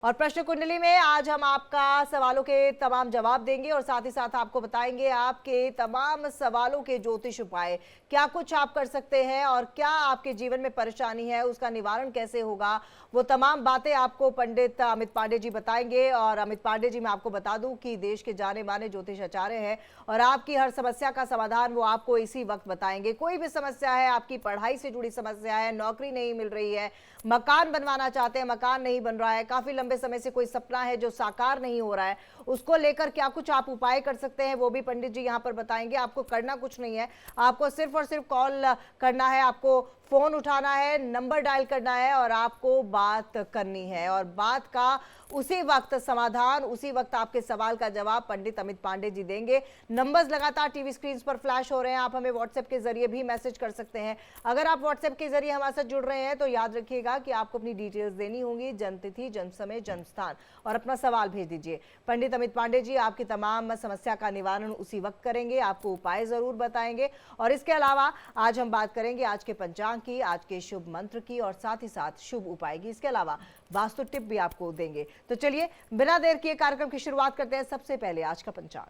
और प्रश्न कुंडली में आज हम आपका सवालों के तमाम जवाब देंगे और साथ ही साथ आपको बताएंगे आपके तमाम सवालों के ज्योतिष उपाय, क्या कुछ आप कर सकते हैं और क्या आपके जीवन में परेशानी है उसका निवारण कैसे होगा। वो तमाम बातें आपको पंडित अमित पांडे जी बताएंगे। और अमित पांडे जी, मैं आपको बता दूं कि देश के जाने माने ज्योतिष आचार्य हैं और आपकी हर समस्या का समाधान वो आपको इसी वक्त बताएंगे। कोई भी समस्या है, आपकी पढ़ाई से जुड़ी समस्या है, नौकरी नहीं मिल रही है, मकान बनवाना चाहते हैं, मकान नहीं बन रहा है, काफी लंबे समय से कोई सपना है जो साकार नहीं हो रहा है, उसको लेकर क्या कुछ आप उपाय कर सकते हैं वो भी पंडित जी यहां पर बताएंगे। आपको करना कुछ नहीं है, आपको सिर्फ और सिर्फ कॉल करना है, आपको फोन उठाना है, नंबर डायल करना है और आपको बात करनी है। और बात का उसी वक्त समाधान, उसी वक्त आपके सवाल का जवाब पंडित अमित पांडे जी देंगे। नंबर्स लगातार टीवी स्क्रीन पर फ्लैश हो रहे हैं, आप हमें व्हाट्सएप के जरिए भी मैसेज कर सकते हैं। अगर आप व्हाट्सएप के जरिए हमारे साथ जुड़ रहे हैं तो याद रखिएगा कि आपको अपनी डिटेल्स देनी होंगी, जन्म तिथि, जन्म समय, जन्म स्थान और अपना सवाल भेज दीजिए। पंडित अमित पांडे जी आपकी तमाम समस्या का निवारण उसी वक्त करेंगे, आपको उपाय जरूर बताएंगे। और इसके अलावा आज हम बात करेंगे आज के पंचांग की, आज के शुभ मंत्र की और साथ ही साथ शुभ उपाय की। इसके अलावा वास्तु टिप भी आपको देंगे। तो चलिए बिना देर किए कार्यक्रम की शुरुआत करते हैं। सबसे पहले आज का पंचांग।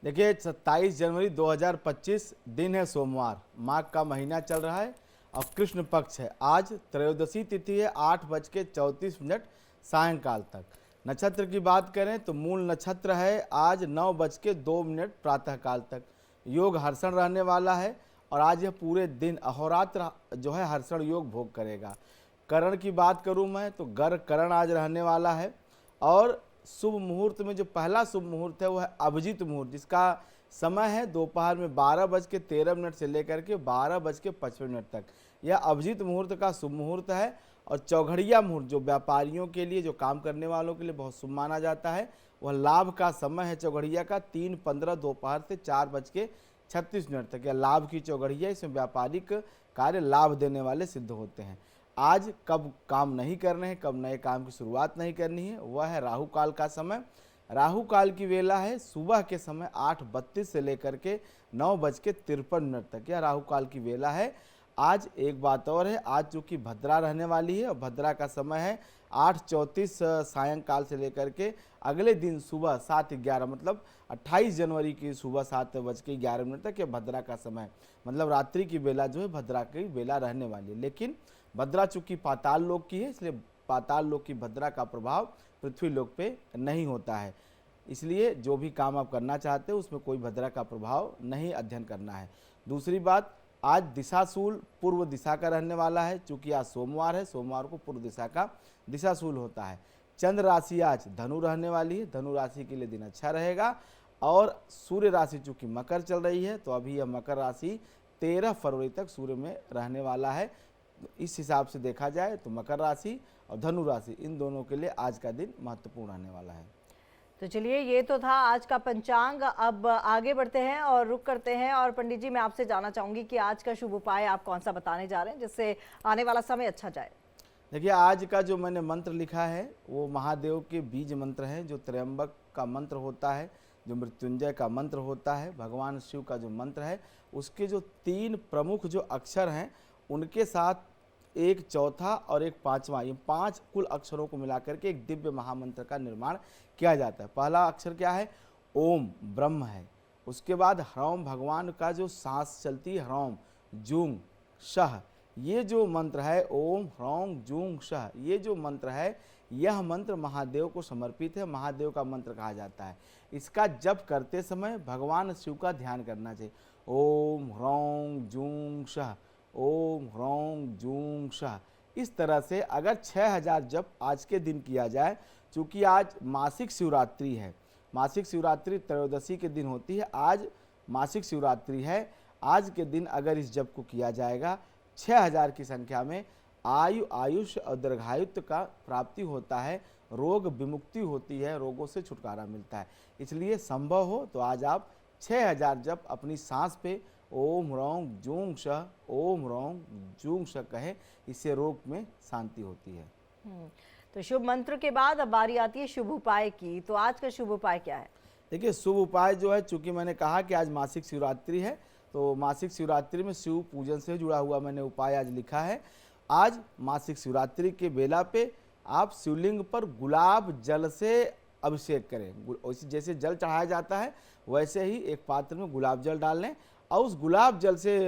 देखिए 27 जनवरी 2025 दिन है सोमवार, माघ का महीना चल रहा है और कृष्ण पक्ष है। आज त्रयोदशी तिथि है 8:34 सायंकाल तक। नक्षत्र की बात करें तो मूल नक्षत्र है आज 9:02 प्रातःकाल तक। योग हर्षण रहने वाला है और आज यह पूरे दिन अहोरात्र जो है हर्षण योग भोग करेगा। करण की बात करूं मैं तो गर करण आज रहने वाला है और शुभ मुहूर्त में जो पहला शुभ मुहूर्त है वह है अभिजीत मुहूर्त, जिसका समय है दोपहर में 12:13 से लेकर के 12:55 तक। यह अभिजीत मुहूर्त का शुभ मुहूर्त है। और चौघड़िया मुहूर्त जो व्यापारियों के लिए, जो काम करने वालों के लिए बहुत शुभ माना जाता है, वह लाभ का समय है चौघड़िया का 3:15 दोपहर से 4:36 तक। यह लाभ की चौघड़िया, इसमें व्यापारिक कार्य लाभ देने वाले सिद्ध होते हैं। आज कब काम नहीं करने हैं, कब नए काम की शुरुआत नहीं करनी है, वह है राहु काल का समय। राहु काल की वेला है सुबह के समय 8:32 से लेकर के 9:53 तक। यह राहु काल की वेला है। आज एक बात और है, आज चूँकि भद्रा रहने वाली है और भद्रा का समय है 8:34 सायंकाल से लेकर के अगले दिन सुबह 7:11 मतलब 28 जनवरी की सुबह 7:11 तक यह भद्रा का समय, मतलब रात्रि की बेला जो है भद्रा की बेला रहने वाली है। लेकिन भद्रा चूँकि पाताल लोक की है, इसलिए पाताल लोक की भद्रा का प्रभाव पृथ्वी लोक पे नहीं होता है, इसलिए जो भी काम आप करना चाहते हो उसमें कोई भद्रा का प्रभाव नहीं अध्ययन करना है। दूसरी बात, आज दिशाशूल पूर्व दिशा का रहने वाला है। चूँकि आज सोमवार है, सोमवार को पूर्व दिशा का दिशाशूल होता है। चंद्र राशि आज धनु रहने वाली है, धनु राशि के लिए दिन अच्छा रहेगा। और सूर्य राशि चूँकि मकर चल रही है तो अभी यह मकर राशि 13 फरवरी तक सूर्य में रहने वाला है। इस हिसाब से देखा जाए तो मकर राशि और धनु राशि इन दोनों के लिए आज का दिन महत्वपूर्ण रहने वाला है। तो चलिए ये तो था आज का पंचांग। अब आगे बढ़ते हैं और रुक करते हैं। और पंडित जी, मैं आपसे जानना चाहूंगी कि आज का शुभ उपाय आप कौन सा बताने जा रहे हैं जिससे आने वाला समय अच्छा जाए। देखिए आज का जो मैंने मंत्र लिखा है वो महादेव के बीज मंत्र हैं, जो त्र्यंबक का मंत्र होता है, जो मृत्युंजय का मंत्र होता है, भगवान शिव का जो मंत्र है, उसके जो 3 प्रमुख जो अक्षर हैं उनके साथ एक चौथा और एक पांचवा, ये 5 कुल अक्षरों को मिलाकर के एक दिव्य महामंत्र का निर्माण किया जाता है। पहला अक्षर क्या है? ओम, ब्रह्म है। उसके बाद ह्रौम, भगवान का जो सांस चलती है, ह्रौम जूंग शह, ये जो मंत्र है ओम ह्रौम जूंग शह, ये जो मंत्र है यह मंत्र महादेव को समर्पित है, महादेव का मंत्र कहा जाता है। इसका जप करते समय भगवान शिव का ध्यान करना चाहिए। ओम ह्रौम जूंग शह, ओम ह्रौम जूं शह। इस तरह से अगर 6000 जप आज के दिन किया जाए, चूँकि आज मासिक शिवरात्रि है, मासिक शिवरात्रि त्रयोदशी के दिन होती है, आज मासिक शिवरात्रि है, आज के दिन अगर इस जप को किया जाएगा 6000 की संख्या में आयुष और दीर्घायुत्व का प्राप्ति होता है, रोग विमुक्ति होती है, रोगों से छुटकारा मिलता है। इसलिए संभव हो तो आज आप 6000 जप अपनी सांस पे ओम ह्रौं जूं शह, ओम ह्रौं जूं शह कहें, इससे रोग में शांति होती है। तो शुभ मंत्र के बाद अब बारी आती है शुभ उपाय की। तो आज का शुभ उपाय क्या है? देखिए शुभ उपाय जो है, चूंकि मैंने कहा कि आज मासिक शिवरात्रि है तो मासिक शिवरात्रि में शिव पूजन से जुड़ा हुआ मैंने उपाय आज लिखा है। आज मासिक शिवरात्रि के बेला पे आप शिवलिंग पर गुलाब जल से अभिषेक करें। वैसे जैसे जल चढ़ाया जाता है वैसे ही एक पात्र में गुलाब जल डाल लें और उस गुलाब जल से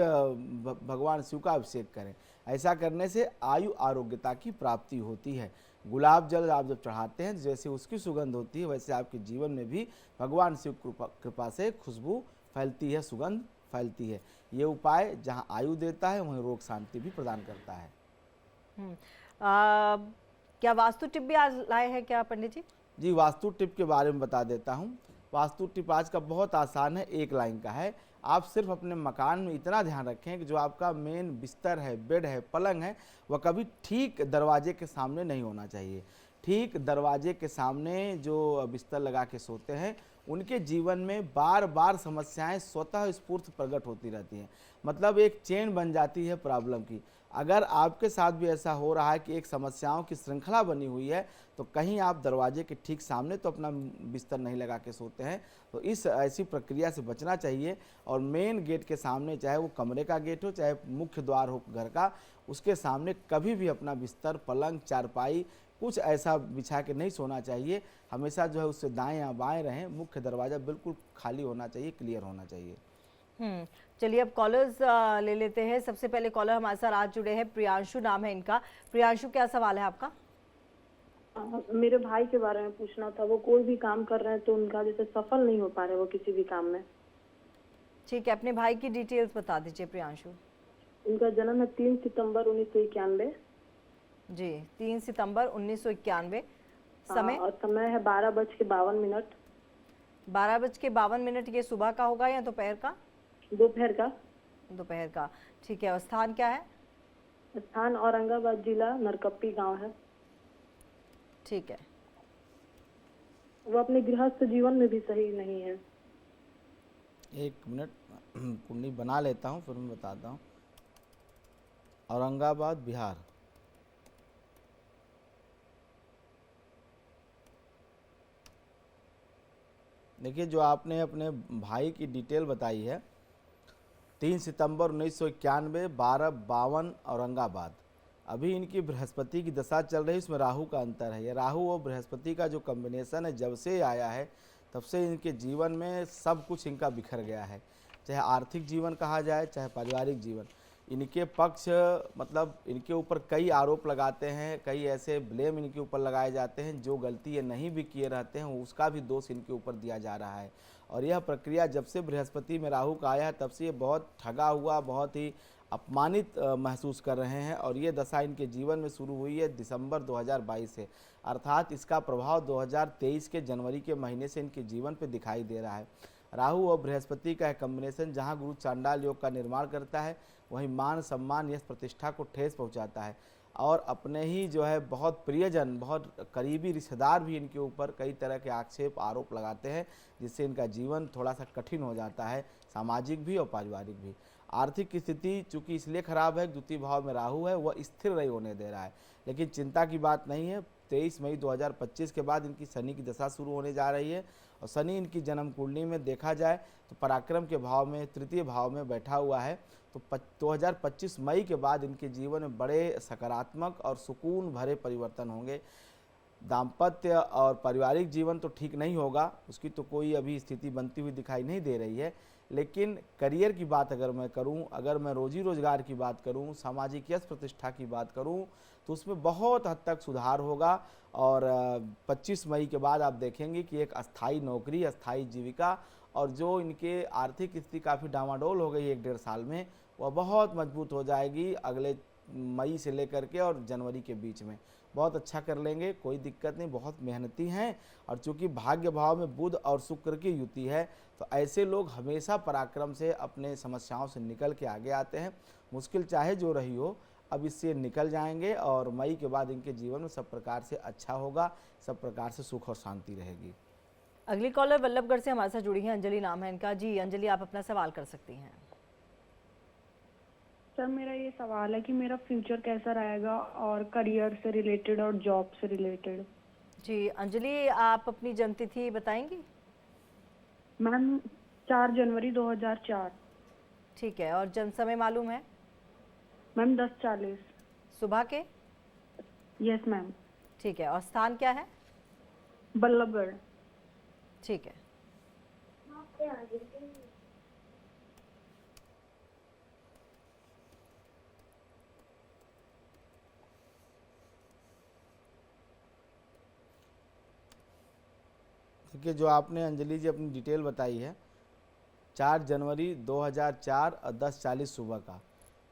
भगवान शिव का अभिषेक करें। ऐसा करने से आयु आरोग्यता की प्राप्ति होती है। गुलाब जल आप जब चढ़ाते हैं जैसे उसकी सुगंध होती है वैसे आपके जीवन में भी भगवान शिव कृपा से खुशबू फैलती है, सुगंध फैलती है। ये उपाय जहाँ आयु देता है वहीं रोग शांति भी प्रदान करता है। क्या वास्तु टिप भी आज लाए हैं क्या पंडित जी? जी, वास्तु टिप के बारे में बता देता हूँ। वास्तु टिप आज का बहुत आसान है, एक लाइन का है। आप सिर्फ अपने मकान में इतना ध्यान रखें कि जो आपका मेन बिस्तर है, बेड है, पलंग है, वह कभी ठीक दरवाजे के सामने नहीं होना चाहिए। ठीक दरवाजे के सामने जो बिस्तर लगा के सोते हैं उनके जीवन में बार बार समस्याएं स्वतः स्फूर्त प्रकट होती रहती हैं। मतलब एक चेन बन जाती है प्रॉब्लम की। अगर आपके साथ भी ऐसा हो रहा है कि एक समस्याओं की श्रृंखला बनी हुई है तो कहीं आप दरवाजे के ठीक सामने तो अपना बिस्तर नहीं लगा के सोते हैं, तो इस ऐसी प्रक्रिया से बचना चाहिए। और मेन गेट के सामने, चाहे वो कमरे का गेट हो चाहे मुख्य द्वार हो घर का, उसके सामने कभी भी अपना बिस्तर, पलंग, चारपाई कुछ ऐसा बिछा के नहीं सोना चाहिए। हमेशा जो है उससे दाएं या बाएं रहें। मुख्य दरवाज़ा बिल्कुल खाली होना चाहिए, क्लियर होना चाहिए। चलिए अब कॉलर्स ले लेते हैं। सबसे पहले कॉलर हमारे साथ आज जुड़े हैं, प्रियांशु नाम है इनका। प्रियांशु, क्या सवाल है आपका? मेरे भाई के बारे में पूछना था। वो कोई भी काम कर रहे हैं तो उनका जैसे सफल नहीं हो पा रहे वो किसी भी काम में। ठीक है, अपने भाई की डिटेल्स बता दीजिए प्रियांशु। उनका जन्म है 3 सितंबर 1991। जी, 3 सितंबर 1991। समय? और समय है 12:52। 12:52। ये सुबह का होगा या दोपहर का? दोपहर का। दोपहर का, ठीक है। और स्थान क्या है? स्थान औरंगाबाद जिला, नरकप्पी गांव है। ठीक है। वो अपने गृहस्थ जीवन में भी सही नहीं है। एक मिनट, कुंडली बना लेता हूँ फिर मैं बताता हूँ। औरंगाबाद, बिहार। देखिए, जो आपने अपने भाई की डिटेल बताई है, 3 सितंबर 1991, 12:52 औरंगाबाद। अभी इनकी बृहस्पति की दशा चल रही है, इसमें राहु का अंतर है। ये राहु और बृहस्पति का जो कॉम्बिनेशन है जब से आया है तब से इनके जीवन में सब कुछ इनका बिखर गया है। चाहे आर्थिक जीवन कहा जाए चाहे पारिवारिक जीवन। इनके पक्ष मतलब इनके ऊपर कई आरोप लगाते हैं, कई ऐसे ब्लेम इनके ऊपर लगाए जाते हैं। जो गलती ये नहीं भी किए रहते हैं उसका भी दोष इनके ऊपर दिया जा रहा है। और यह प्रक्रिया जब से बृहस्पति में राहु का आया है तब से ये बहुत ठगा हुआ, बहुत ही अपमानित महसूस कर रहे हैं। और ये दशा इनके जीवन में शुरू हुई है दिसंबर 2022 से, अर्थात इसका प्रभाव 2023 के जनवरी के महीने से इनके जीवन पे दिखाई दे रहा है। राहु और बृहस्पति का कॉम्बिनेशन जहां गुरु चांडाल योग का निर्माण करता है वहीं मान, सम्मान, यश, प्रतिष्ठा को ठेस पहुंचाता है। और अपने ही जो है बहुत प्रियजन, बहुत करीबी रिश्तेदार भी इनके ऊपर कई तरह के आक्षेप, आरोप लगाते हैं, जिससे इनका जीवन थोड़ा सा कठिन हो जाता है, सामाजिक भी और पारिवारिक भी। आर्थिक स्थिति चूंकि इसलिए खराब है, द्वितीय भाव में राहु है, वह स्थिर नहीं होने दे रहा है। लेकिन चिंता की बात नहीं है, 23 मई 2025 के बाद इनकी शनि की दशा शुरू होने जा रही है। और शनि इनकी जन्म कुंडली में देखा जाए तो पराक्रम के भाव में, तृतीय भाव में बैठा हुआ है। तो 2025 मई के बाद इनके जीवन में बड़े सकारात्मक और सुकून भरे परिवर्तन होंगे। दाम्पत्य और पारिवारिक जीवन तो ठीक नहीं होगा, उसकी तो कोई अभी स्थिति बनती हुई दिखाई नहीं दे रही है। लेकिन करियर की बात अगर मैं करूं, अगर मैं रोजी रोजगार की बात करूं, सामाजिक यश प्रतिष्ठा की बात करूं, तो उसमें बहुत हद तक सुधार होगा। और 25 मई के बाद आप देखेंगे कि एक अस्थाई नौकरी, अस्थाई जीविका, और जो इनके आर्थिक स्थिति काफ़ी डामाडोल हो गई 1-1.5 साल में, वह बहुत मजबूत हो जाएगी अगले मई से लेकर के और जनवरी के बीच में। बहुत अच्छा कर लेंगे, कोई दिक्कत नहीं, बहुत मेहनती हैं। और चूंकि भाग्य भाव में बुध और शुक्र की युति है तो ऐसे लोग हमेशा पराक्रम से अपने समस्याओं से निकल के आगे आते हैं। मुश्किल चाहे जो रही हो, अब इससे निकल जाएंगे और मई के बाद इनके जीवन में सब प्रकार से अच्छा होगा, सब प्रकार से सुख और शांति रहेगी। अगली कॉलर वल्लभगढ़ से हमारे साथ जुड़ी हैं, अंजलि नाम है इनका। जी अंजलि, आप अपना सवाल कर सकती हैं। सर, मेरा ये सवाल है कि मेरा फ्यूचर कैसा रहेगा और करियर से रिलेटेड और जॉब से रिलेटेड। जी अंजलि, आप अपनी जन्मतिथि बताएंगी? मैम 4 जनवरी 2004। ठीक है। और जन्म समय मालूम है? मैम 10:40 सुबह के? Yes ma'am. ठीक है, और स्थान क्या है? बल्लभगढ़। ठीक है। देखिए, जो आपने अंजलि जी अपनी डिटेल बताई है, 4 जनवरी 2004 और 10:40 सुबह का,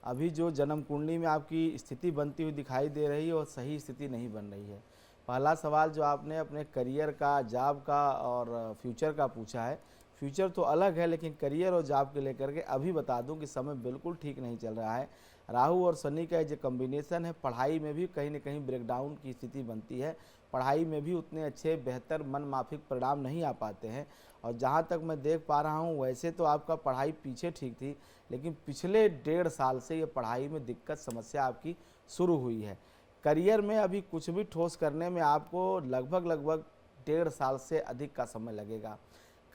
अभी जो जन्म कुंडली में आपकी स्थिति बनती हुई दिखाई दे रही है और सही स्थिति नहीं बन रही है। पहला सवाल जो आपने अपने करियर का, जॉब का और फ्यूचर का पूछा है, फ्यूचर तो अलग है, लेकिन करियर और जॉब के लेकर के अभी बता दूं कि समय बिल्कुल ठीक नहीं चल रहा है। राहु और शनि का जो कम्बिनेशन है, पढ़ाई में भी कहीं न कहीं ब्रेकडाउन की स्थिति बनती है। पढ़ाई में भी उतने अच्छे बेहतर मन माफिक परिणाम नहीं आ पाते हैं। और जहाँ तक मैं देख पा रहा हूँ, वैसे तो आपका पढ़ाई पीछे ठीक थी, लेकिन पिछले 1.5 साल से ये पढ़ाई में दिक्कत समस्या आपकी शुरू हुई है। करियर में अभी कुछ भी ठोस करने में आपको लगभग 1.5 साल से अधिक का समय लगेगा।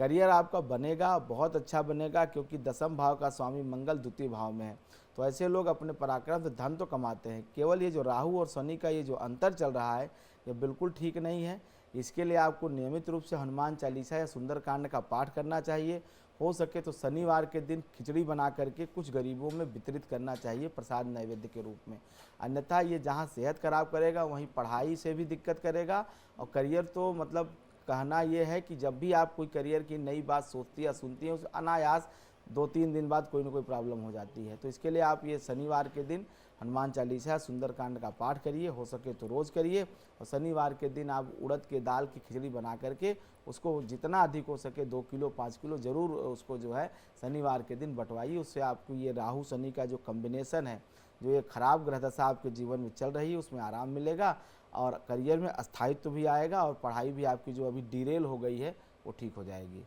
करियर आपका बनेगा, बहुत अच्छा बनेगा, क्योंकि 10वें भाव का स्वामी मंगल द्वितीय भाव में है। तो ऐसे लोग अपने पराक्रम से धन तो कमाते हैं। केवल ये जो राहु और शनि का ये जो अंतर चल रहा है, ये बिल्कुल ठीक नहीं है। इसके लिए आपको नियमित रूप से हनुमान चालीसा या सुंदरकांड का पाठ करना चाहिए। हो सके तो शनिवार के दिन खिचड़ी बना करके कुछ गरीबों में वितरित करना चाहिए प्रसाद नैवेद्य के रूप में। अन्यथा ये जहाँ सेहत खराब करेगा, वहीं पढ़ाई से भी दिक्कत करेगा। और करियर तो मतलब कहना ये है कि जब भी आप कोई करियर की नई बात सोचती या सुनती हैं, उस अनायास 2-3 दिन बाद कोई ना कोई प्रॉब्लम हो जाती है। तो इसके लिए आप ये शनिवार के दिन हनुमान चालीसा सुंदरकांड का पाठ करिए, हो सके तो रोज़ करिए। और शनिवार के दिन आप उड़द के दाल की खिचड़ी बना करके उसको जितना अधिक हो सके 2 किलो 5 किलो ज़रूर उसको जो है शनिवार के दिन बंटवाइए। उससे आपको ये राहु शनि का जो कम्बिनेशन है, जो ये खराब ग्रह दशा आपके जीवन में चल रही है, उसमें आराम मिलेगा और करियर में स्थायित्व भी आएगा और पढ़ाई भी आपकी जो अभी डिरेल हो गई है वो ठीक हो जाएगी।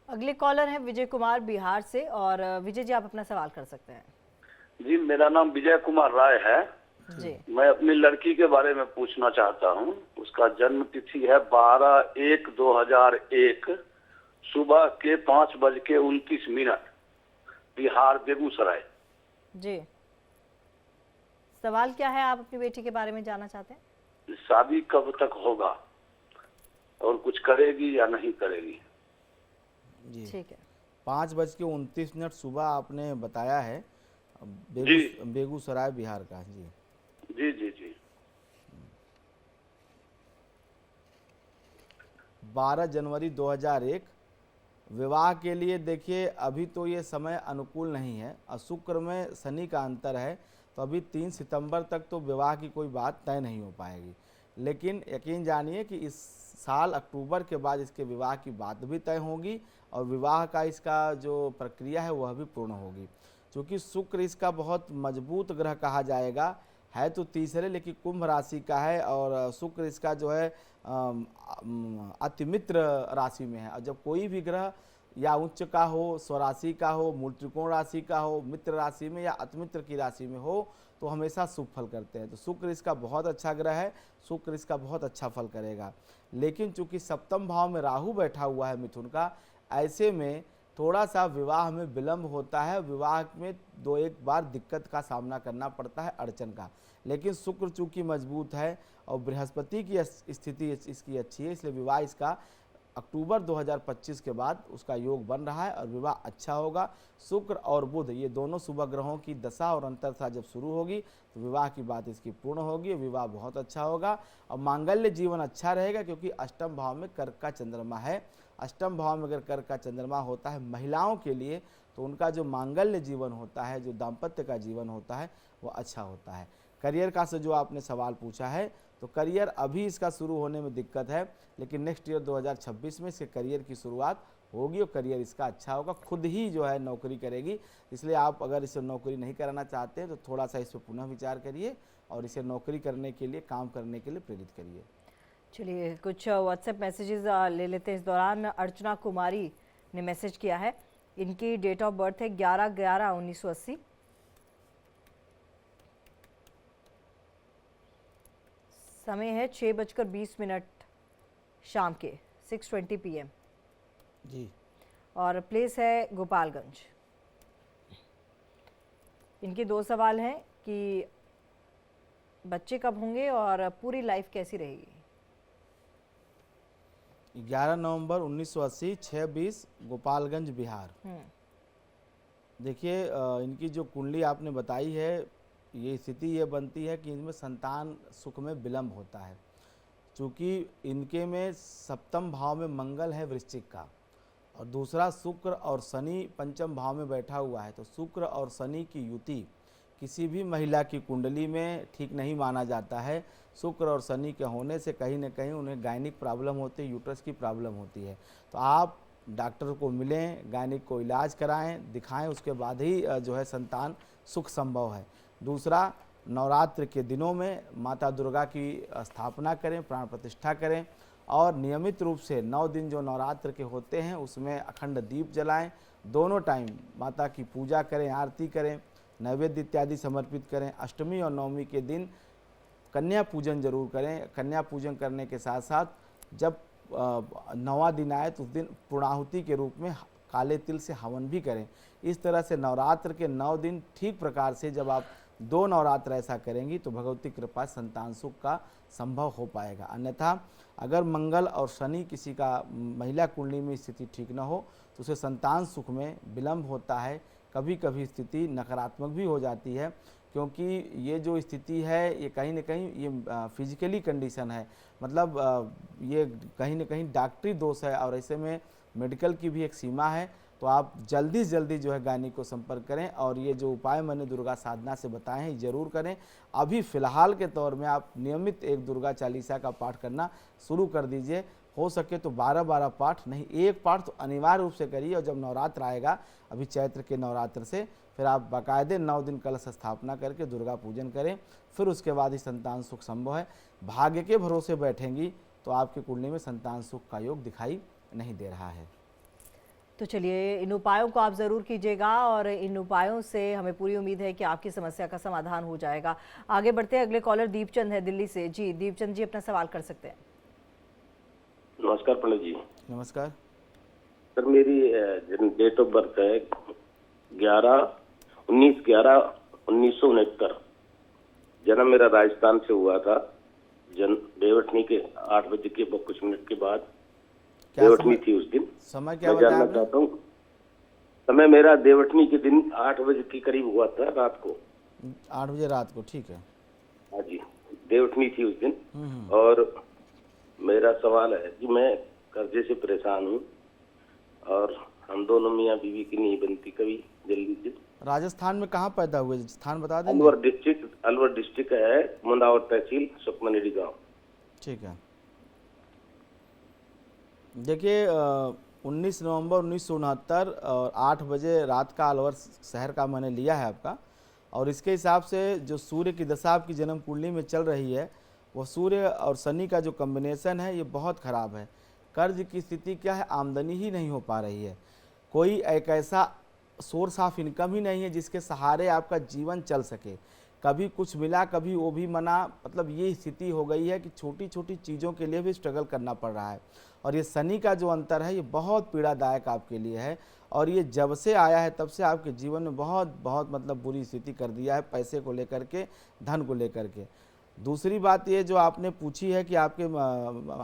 अगले कॉलर हैं विजय कुमार बिहार से, और विजय जी आप अपना सवाल कर सकते हैं। जी, मेरा नाम विजय कुमार राय है। जी। मैं अपनी लड़की के बारे में पूछना चाहता हूँ। उसका जन्म तिथि है 12/1/2001 सुबह के 5:29, बिहार बेगूसराय। जी, सवाल क्या है, आप अपनी बेटी के बारे में जानना चाहते हैं? शादी कब तक होगा और कुछ करेगी या नहीं करेगी? जी, ठीक है। 5:29 सुबह आपने बताया है, बेगूसराय बिहार का। जी जी जी जी। 12 जनवरी 2001 विवाह के लिए देखिए अभी तो ये समय अनुकूल नहीं है और शुक्र में शनि का अंतर है, तो अभी 3 सितंबर तक तो विवाह की कोई बात तय नहीं हो पाएगी। लेकिन यकीन जानिए कि इस साल अक्टूबर के बाद इसके विवाह की बात भी तय होगी और विवाह का इसका जो प्रक्रिया है वह भी पूर्ण होगी। क्योंकि शुक्र इसका बहुत मजबूत ग्रह कहा जाएगा, है तो तीसरे लेकिन कुंभ राशि का है और शुक्र इसका जो है अतिमित्र राशि में है। और जब कोई भी ग्रह या उच्च का हो, स्वराशि का हो, मूल त्रिकोण राशि का हो, मित्र राशि में या अतिमित्र की राशि में हो, तो हमेशा शुभ फल करते हैं। तो शुक्र इसका बहुत अच्छा ग्रह है, शुक्र इसका बहुत अच्छा फल करेगा। लेकिन चूंकि सप्तम भाव में राहु बैठा हुआ है मिथुन का, ऐसे में थोड़ा सा विवाह में विलंब होता है, विवाह में 2-1 बार दिक्कत का सामना करना पड़ता है, अड़चन का। लेकिन शुक्र चूंकि मजबूत है और बृहस्पति की स्थिति इसकी अच्छी है, इसलिए विवाह इसका अक्टूबर 2025 के बाद उसका योग बन रहा है और विवाह अच्छा होगा। शुक्र और बुध ये दोनों शुभ ग्रहों की दशा और अंतरदशा जब शुरू होगी तो विवाह की बात इसकी पूर्ण होगी, विवाह बहुत अच्छा होगा और मांगल्य जीवन अच्छा रहेगा। क्योंकि अष्टम भाव में कर्क का चंद्रमा है, अष्टम भाव में अगर कर्क का चंद्रमा होता है महिलाओं के लिए, तो उनका जो मांगल्य जीवन होता है, जो दाम्पत्य का जीवन होता है, वो अच्छा होता है। करियर का से जो आपने सवाल पूछा है, तो करियर अभी इसका शुरू होने में दिक्कत है, लेकिन नेक्स्ट ईयर 2026 में इसके करियर की शुरुआत होगी और करियर इसका अच्छा होगा, खुद ही जो है नौकरी करेगी। इसलिए आप अगर इसे नौकरी नहीं कराना चाहते हैं तो थोड़ा सा इस पर पुनः विचार करिए और इसे नौकरी करने के लिए, काम करने के लिए प्रेरित करिए। चलिए कुछ व्हाट्सएप मैसेजेस ले लेते हैं इस दौरान। अर्चना कुमारी ने मैसेज किया है, इनकी डेट ऑफ बर्थ है 11/11/1980, समय है 6:20 शाम के 6:20 PM जी, और प्लेस है गोपालगंज। इनके 2 सवाल हैं कि बच्चे कब होंगे और पूरी लाइफ कैसी रहेगी? 11 नवंबर 1980, 6:20, गोपालगंज, बिहार। देखिए इनकी जो कुंडली आपने बताई है, ये स्थिति ये बनती है कि इनमें संतान सुख में विलंब होता है। चूँकि इनके में सप्तम भाव में मंगल है वृश्चिक का, और दूसरा शुक्र और शनि पंचम भाव में बैठा हुआ है। तो शुक्र और शनि की युति किसी भी महिला की कुंडली में ठीक नहीं माना जाता है। शुक्र और शनि के होने से कहीं न कहीं उन्हें गायनिक प्रॉब्लम होती है, यूट्रस की प्रॉब्लम होती है। तो आप डॉक्टर को मिलें, गायनिक को इलाज कराएं, दिखाएं, उसके बाद ही जो है संतान सुख संभव है। दूसरा, नवरात्र के दिनों में माता दुर्गा की स्थापना करें, प्राण प्रतिष्ठा करें, और नियमित रूप से 9 दिन जो नवरात्र के होते हैं उसमें अखंड दीप जलाएं। दोनों टाइम माता की पूजा करें, आरती करें, नैवेद्य इत्यादि समर्पित करें। अष्टमी और नवमी के दिन कन्या पूजन जरूर करें। कन्या पूजन करने के साथ साथ जब 9वां दिन आए तो उस दिन पूर्णाहुति के रूप में काले तिल से हवन भी करें। इस तरह से नवरात्र के 9 दिन ठीक प्रकार से जब आप 2 नवरात्र ऐसा करेंगी तो भगवती कृपा संतान सुख का संभव हो पाएगा। अन्यथा अगर मंगल और शनि किसी का महिला कुंडली में स्थिति ठीक न हो तो उसे संतान सुख में विलंब होता है। कभी कभी स्थिति नकारात्मक भी हो जाती है, क्योंकि ये जो स्थिति है ये कहीं न कहीं ये फिजिकली कंडीशन है, मतलब ये कहीं न कहीं डॉक्टरी दोष है, और ऐसे में मेडिकल की भी एक सीमा है। तो आप जल्दी से जल्दी जो है गायनिक को संपर्क करें, और ये जो उपाय मैंने दुर्गा साधना से बताए हैं ज़रूर करें। अभी फ़िलहाल के तौर में आप नियमित एक दुर्गा चालीसा का पाठ करना शुरू कर दीजिए। हो सके तो 12-12 पाठ नहीं, एक पाठ तो अनिवार्य रूप से करिए। और जब नवरात्र आएगा, अभी चैत्र के नवरात्र से, फिर आप बाकायदे 9 दिन कलश स्थापना करके दुर्गा पूजन करें, फिर उसके बाद ही संतान सुख संभव है। भाग्य के भरोसे बैठेंगी तो आपकी कुंडली में संतान सुख का योग दिखाई नहीं दे रहा है। तो चलिए, इन उपायों को आप ज़रूर कीजिएगा, और इन उपायों से हमें पूरी उम्मीद है कि आपकी समस्या का समाधान हो जाएगा। आगे बढ़ते हैं, अगले कॉलर दीपचंद है दिल्ली से। जी दीपचंद जी, अपना सवाल कर सकते हैं। नमस्कार पंडित जी। नमस्कार सर, मेरी डेट ऑफ बर्थ है 19/11/1969। जन्म मेरा राजस्थान से हुआ था। देवठनी के 8 बजे के कुछ मिनट के बाद देवठनी थी उस दिन। समय क्या मैं जानना बताया चाहता हूँ, समय मेरा देवठनी के दिन 8 बजे के करीब हुआ था, रात को 8 बजे रात को, ठीक है। हाँ जी, देवठनी थी उस दिन। और मेरा सवाल है कि मैं कर्जे से परेशान हूँ, और हम दोनों मियाँ बीवी की नहीं बनती कभी जल्दी से। राजस्थान में कहाँ पैदा हुए, स्थान बता देंगे? अलवर डिस्ट्रिक्ट है, मुंदावर तहसील, सुखमनेरी गांव। ठीक है। देखिए 19 नवंबर 1969 और 8 बजे रात का अलवर शहर का मैंने लिया है आपका, और इसके हिसाब से जो सूर्य की दशा आपकी जन्म कुंडली में चल रही है, वो सूर्य और शनि का जो कॉम्बिनेशन है ये बहुत ख़राब है। कर्ज की स्थिति क्या है, आमदनी ही नहीं हो पा रही है। कोई एक ऐसा सोर्स ऑफ इनकम ही नहीं है जिसके सहारे आपका जीवन चल सके। कभी कुछ मिला, कभी वो भी मना, मतलब ये स्थिति हो गई है कि छोटी छोटी चीज़ों के लिए भी स्ट्रगल करना पड़ रहा है। और ये शनि का जो अंतर है ये बहुत पीड़ादायक आपके लिए है, और ये जब से आया है तब से आपके जीवन में बहुत बहुत मतलब बुरी स्थिति कर दिया है, पैसे को लेकर के, धन को लेकर के। दूसरी बात ये जो आपने पूछी है कि आपके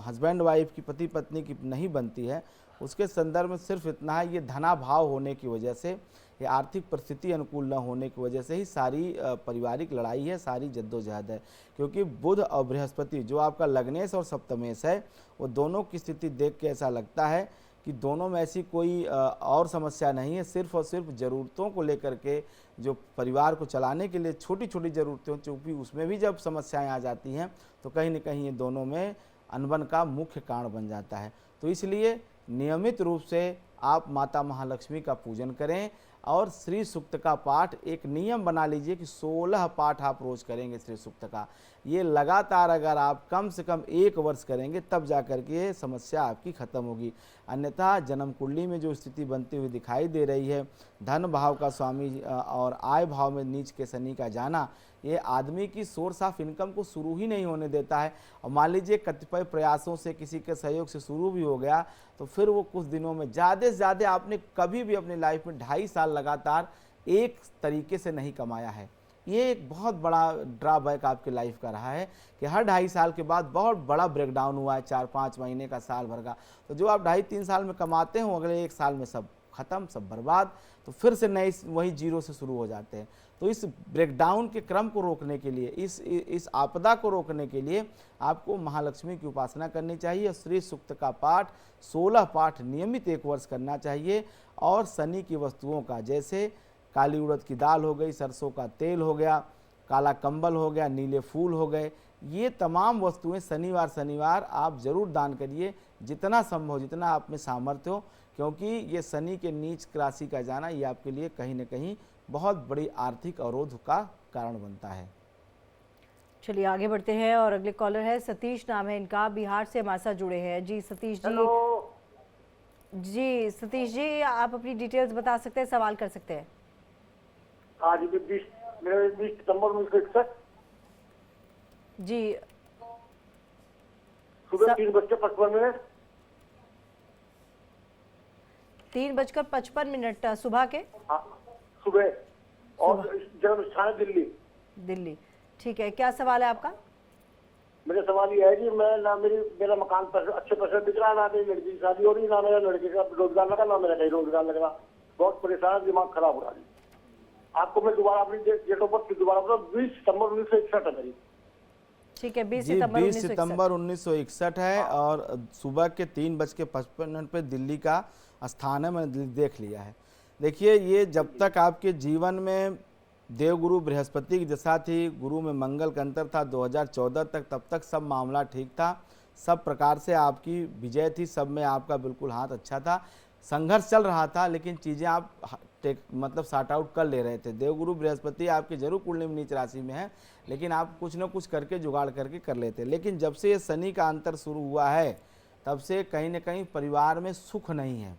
हस्बैंड वाइफ की, पति पत्नी की नहीं बनती है, उसके संदर्भ में सिर्फ इतना है, ये धनाभाव होने की वजह से, ये आर्थिक परिस्थिति अनुकूल न होने की वजह से ही सारी पारिवारिक लड़ाई है, सारी जद्दोजहद है। क्योंकि बुध और बृहस्पति जो आपका लग्नेश और सप्तमेश है, वो दोनों की स्थिति देख के ऐसा लगता है कि दोनों में ऐसी कोई और समस्या नहीं है, सिर्फ और सिर्फ ज़रूरतों को लेकर के, जो परिवार को चलाने के लिए छोटी छोटी ज़रूरतें, चूँकि उसमें भी जब समस्याएं आ जाती हैं तो कहीं न कहीं ये दोनों में अनबन का मुख्य कारण बन जाता है। तो इसलिए नियमित रूप से आप माता महालक्ष्मी का पूजन करें, और श्री सूक्त का पाठ एक नियम बना लीजिए कि 16 पाठ आप रोज़ करेंगे श्री सूक्त का। ये लगातार अगर आप कम से कम 1 वर्ष करेंगे तब जा कर के समस्या आपकी ख़त्म होगी। अन्यथा जन्म कुंडली में जो स्थिति बनती हुई दिखाई दे रही है, धन भाव का स्वामी और आय भाव में नीच के शनि का जाना, ये आदमी की सोर्स ऑफ इनकम को शुरू ही नहीं होने देता है। और मान लीजिए कतिपय प्रयासों से, किसी के सहयोग से शुरू भी हो गया तो फिर वो कुछ दिनों में, ज़्यादा से ज़्यादा आपने कभी भी अपनी लाइफ में 2.5 साल लगातार एक तरीके से नहीं कमाया है, ये एक बहुत बड़ा ड्रॉबैक आपके लाइफ का रहा है कि हर 2.5 साल के बाद बहुत बड़ा ब्रेकडाउन हुआ है, 4-5 महीने का, साल भर का। तो जो आप 2.5-3 साल में कमाते हो, अगले 1 साल में सब खत्म, सब बर्बाद, तो फिर से नए वही जीरो से शुरू हो जाते हैं। तो इस ब्रेकडाउन के क्रम को रोकने के लिए, इस आपदा को रोकने के लिए आपको महालक्ष्मी की उपासना करनी चाहिए। श्री सूक्त का पाठ 16 पाठ नियमित 1 वर्ष करना चाहिए। और शनि की वस्तुओं का, जैसे काली उड़द की दाल हो गई, सरसों का तेल हो गया, काला कंबल हो गया, नीले फूल हो गए, ये तमाम वस्तुएं शनिवार आप जरूर दान करिए, जितना संभव, जितना आप में सामर्थ्य हो, क्योंकि ये शनि के नीच राशि का जाना ये आपके लिए कहीं न कहीं बहुत बड़ी आर्थिक अवरोध का कारण बनता है। चलिए आगे बढ़ते हैं और अगले कॉलर है सतीश, नाम है इनका, बिहार से हमारे साथ जुड़े हैं। जी सतीश जी। हेलो जी सतीश जी, आप अपनी डिटेल्स बता सकते हैं, सवाल कर सकते हैं। आज भी 20 सितंबर 1961 जी सुबह 3:55 3:55 सुबह के, सुबह, और जन्म स्थान है दिल्ली। दिल्ली। ठीक है, क्या सवाल है आपका? मेरा सवाल ये है कि मेरा मकान पर अच्छे पैसे बिक रहा है, ना मेरी लड़की की शादी हो रही, ना मेरा लड़के का रोजगार लगा, ना मेरा कहीं रोजगार लग रहा। बहुत परेशान, दिमाग खराब हो रहा है। आपको मैं दोबारा अपनी डेट ऑफ बर्थ दोबारा बताऊं, 20 सितंबर 1961 है मेरी। ठीक है, 20 जी, सितंबर 20 सितंबर 1961 है और सुबह के 3:55 पे दिल्ली का स्थान है, मैंने देख लिया है। देखिए, ये जब तक आपके जीवन में देवगुरु बृहस्पति की दशा थी, गुरु में मंगल का अंतर था 2014 तक, तब तक सब मामला ठीक था, सब प्रकार से आपकी विजय थी, सब में आपका बिल्कुल हाथ अच्छा था, संघर्ष चल रहा था, लेकिन चीज़ें आप मतलब सॉर्ट आउट कर ले रहे थे। देवगुरु बृहस्पति आपके जरूर कुंडली में नीच राशि में है, लेकिन आप कुछ न कुछ करके जुगाड़ करके कर लेते। लेकिन जब से ये शनि का अंतर शुरू हुआ है, तब से कहीं न कहीं परिवार में सुख नहीं है।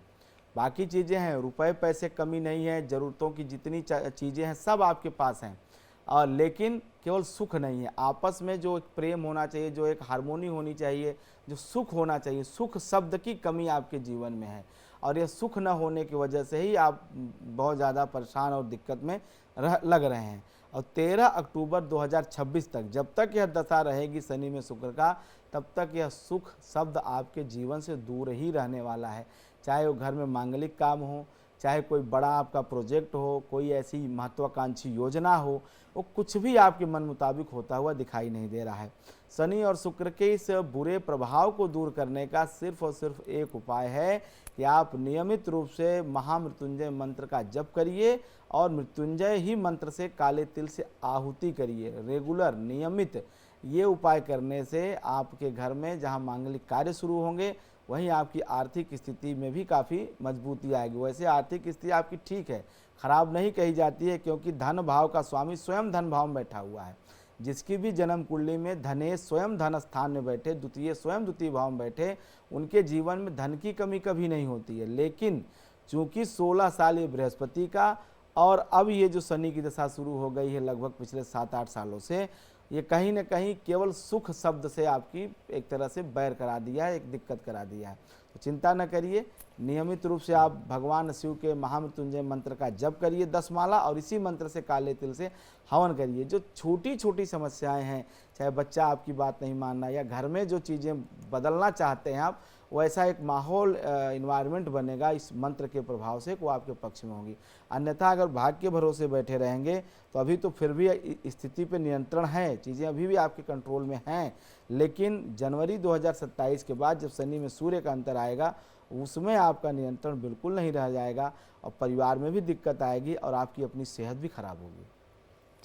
बाकी चीज़ें हैं, रुपए पैसे कमी नहीं है, ज़रूरतों की जितनी चीज़ें हैं सब आपके पास हैं, और लेकिन केवल सुख नहीं है। आपस में जो एक प्रेम होना चाहिए, जो एक हार्मोनी होनी चाहिए, जो सुख होना चाहिए, सुख शब्द की कमी आपके जीवन में है, और ये सुख न होने की वजह से ही आप बहुत ज़्यादा परेशान और दिक्कत में लग रहे हैं। और 13 अक्टूबर 2026 तक, जब तक यह दशा रहेगी शनि में शुक्र का, तब तक यह सुख शब्द आपके जीवन से दूर ही रहने वाला है। चाहे वो घर में मांगलिक काम हो, चाहे कोई बड़ा आपका प्रोजेक्ट हो, कोई ऐसी महत्वाकांक्षी योजना हो, वो कुछ भी आपके मन मुताबिक होता हुआ दिखाई नहीं दे रहा है। शनि और शुक्र के इस बुरे प्रभाव को दूर करने का सिर्फ और सिर्फ एक उपाय है कि आप नियमित रूप से महामृत्युंजय मंत्र का जप करिए, और मृत्युंजय ही मंत्र से काले तिल से आहुति करिए। रेगुलर नियमित ये उपाय करने से आपके घर में जहाँ मांगलिक कार्य शुरू होंगे, वहीं आपकी आर्थिक स्थिति में भी काफ़ी मजबूती आएगी। वैसे आर्थिक स्थिति आपकी ठीक है, खराब नहीं कही जाती है, क्योंकि धन भाव का स्वामी स्वयं धन भाव में बैठा हुआ है। जिसकी भी जन्म कुंडली में धनेश स्वयं धन स्थान में बैठे, द्वितीय स्वयं द्वितीय भाव में बैठे, उनके जीवन में धन की कमी कभी नहीं होती है। लेकिन चूंकि 16 साल ये बृहस्पति का, और अब ये जो शनि की दशा शुरू हो गई है लगभग पिछले 7-8 सालों से, ये कहीं न कहीं केवल सुख शब्द से आपकी एक तरह से बैर करा दिया है, एक दिक्कत करा दिया है। तो चिंता न करिए, नियमित रूप से आप भगवान शिव के महामृत्युंजय मंत्र का जप करिए 10 माला, और इसी मंत्र से काले तिल से हवन करिए। जो छोटी छोटी समस्याएं हैं, चाहे बच्चा आपकी बात नहीं मानना, या घर में जो चीज़ें बदलना चाहते हैं आप, वैसा एक माहौल इन्वायरमेंट बनेगा इस मंत्र के प्रभाव से, वो आपके पक्ष में होगी। अन्यथा अगर भाग्य के भरोसे बैठे रहेंगे तो अभी तो फिर भी स्थिति पे नियंत्रण है, चीज़ें अभी भी आपके कंट्रोल में हैं, लेकिन जनवरी 2027 के बाद जब शनि में सूर्य का अंतर आएगा, उसमें आपका नियंत्रण बिल्कुल नहीं रह जाएगा, और परिवार में भी दिक्कत आएगी, और आपकी अपनी सेहत भी खराब होगी।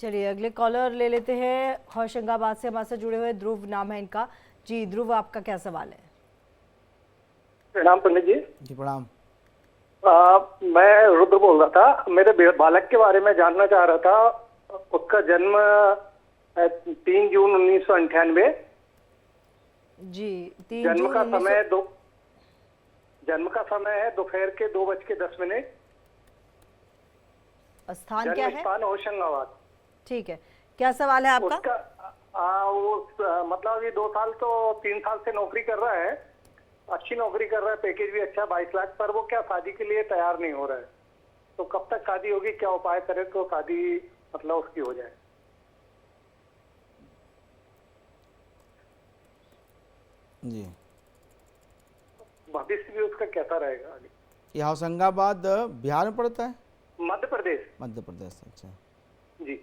चलिए अगले कॉलर ले लेते हैं। होशंगाबाद से हमारे साथ जुड़े हुए ध्रुव, नाम है इनका। जी ध्रुव, आपका क्या सवाल है? प्रणाम पंडित जी। जी प्रणाम। मैं रुद्र बोल रहा था, मेरे बालक के बारे में जानना चाह रहा था। उसका जन्म 3 जून 1998। जी 3 जन्म जून का समय है दोपहर के 2:10। स्थान क्या है? स्थान होशंगाबाद। ठीक है, क्या सवाल है आपका? उसका मतलब ये 2 साल तो 3 साल से नौकरी कर रहा है, अच्छी नौकरी कर रहा है, पैकेज भी अच्छा 22 लाख, पर वो क्या शादी के लिए तैयार नहीं हो रहा है। तो कब तक शादी होगी, क्या उपाय करे तो शादी मतलब उसकी हो जाए? जी। भविष्य भी उसका कैसा रहेगा आगे? ये होशंगाबाद बिहार में पड़ता है? मध्य प्रदेश। मध्य प्रदेश, अच्छा। जी।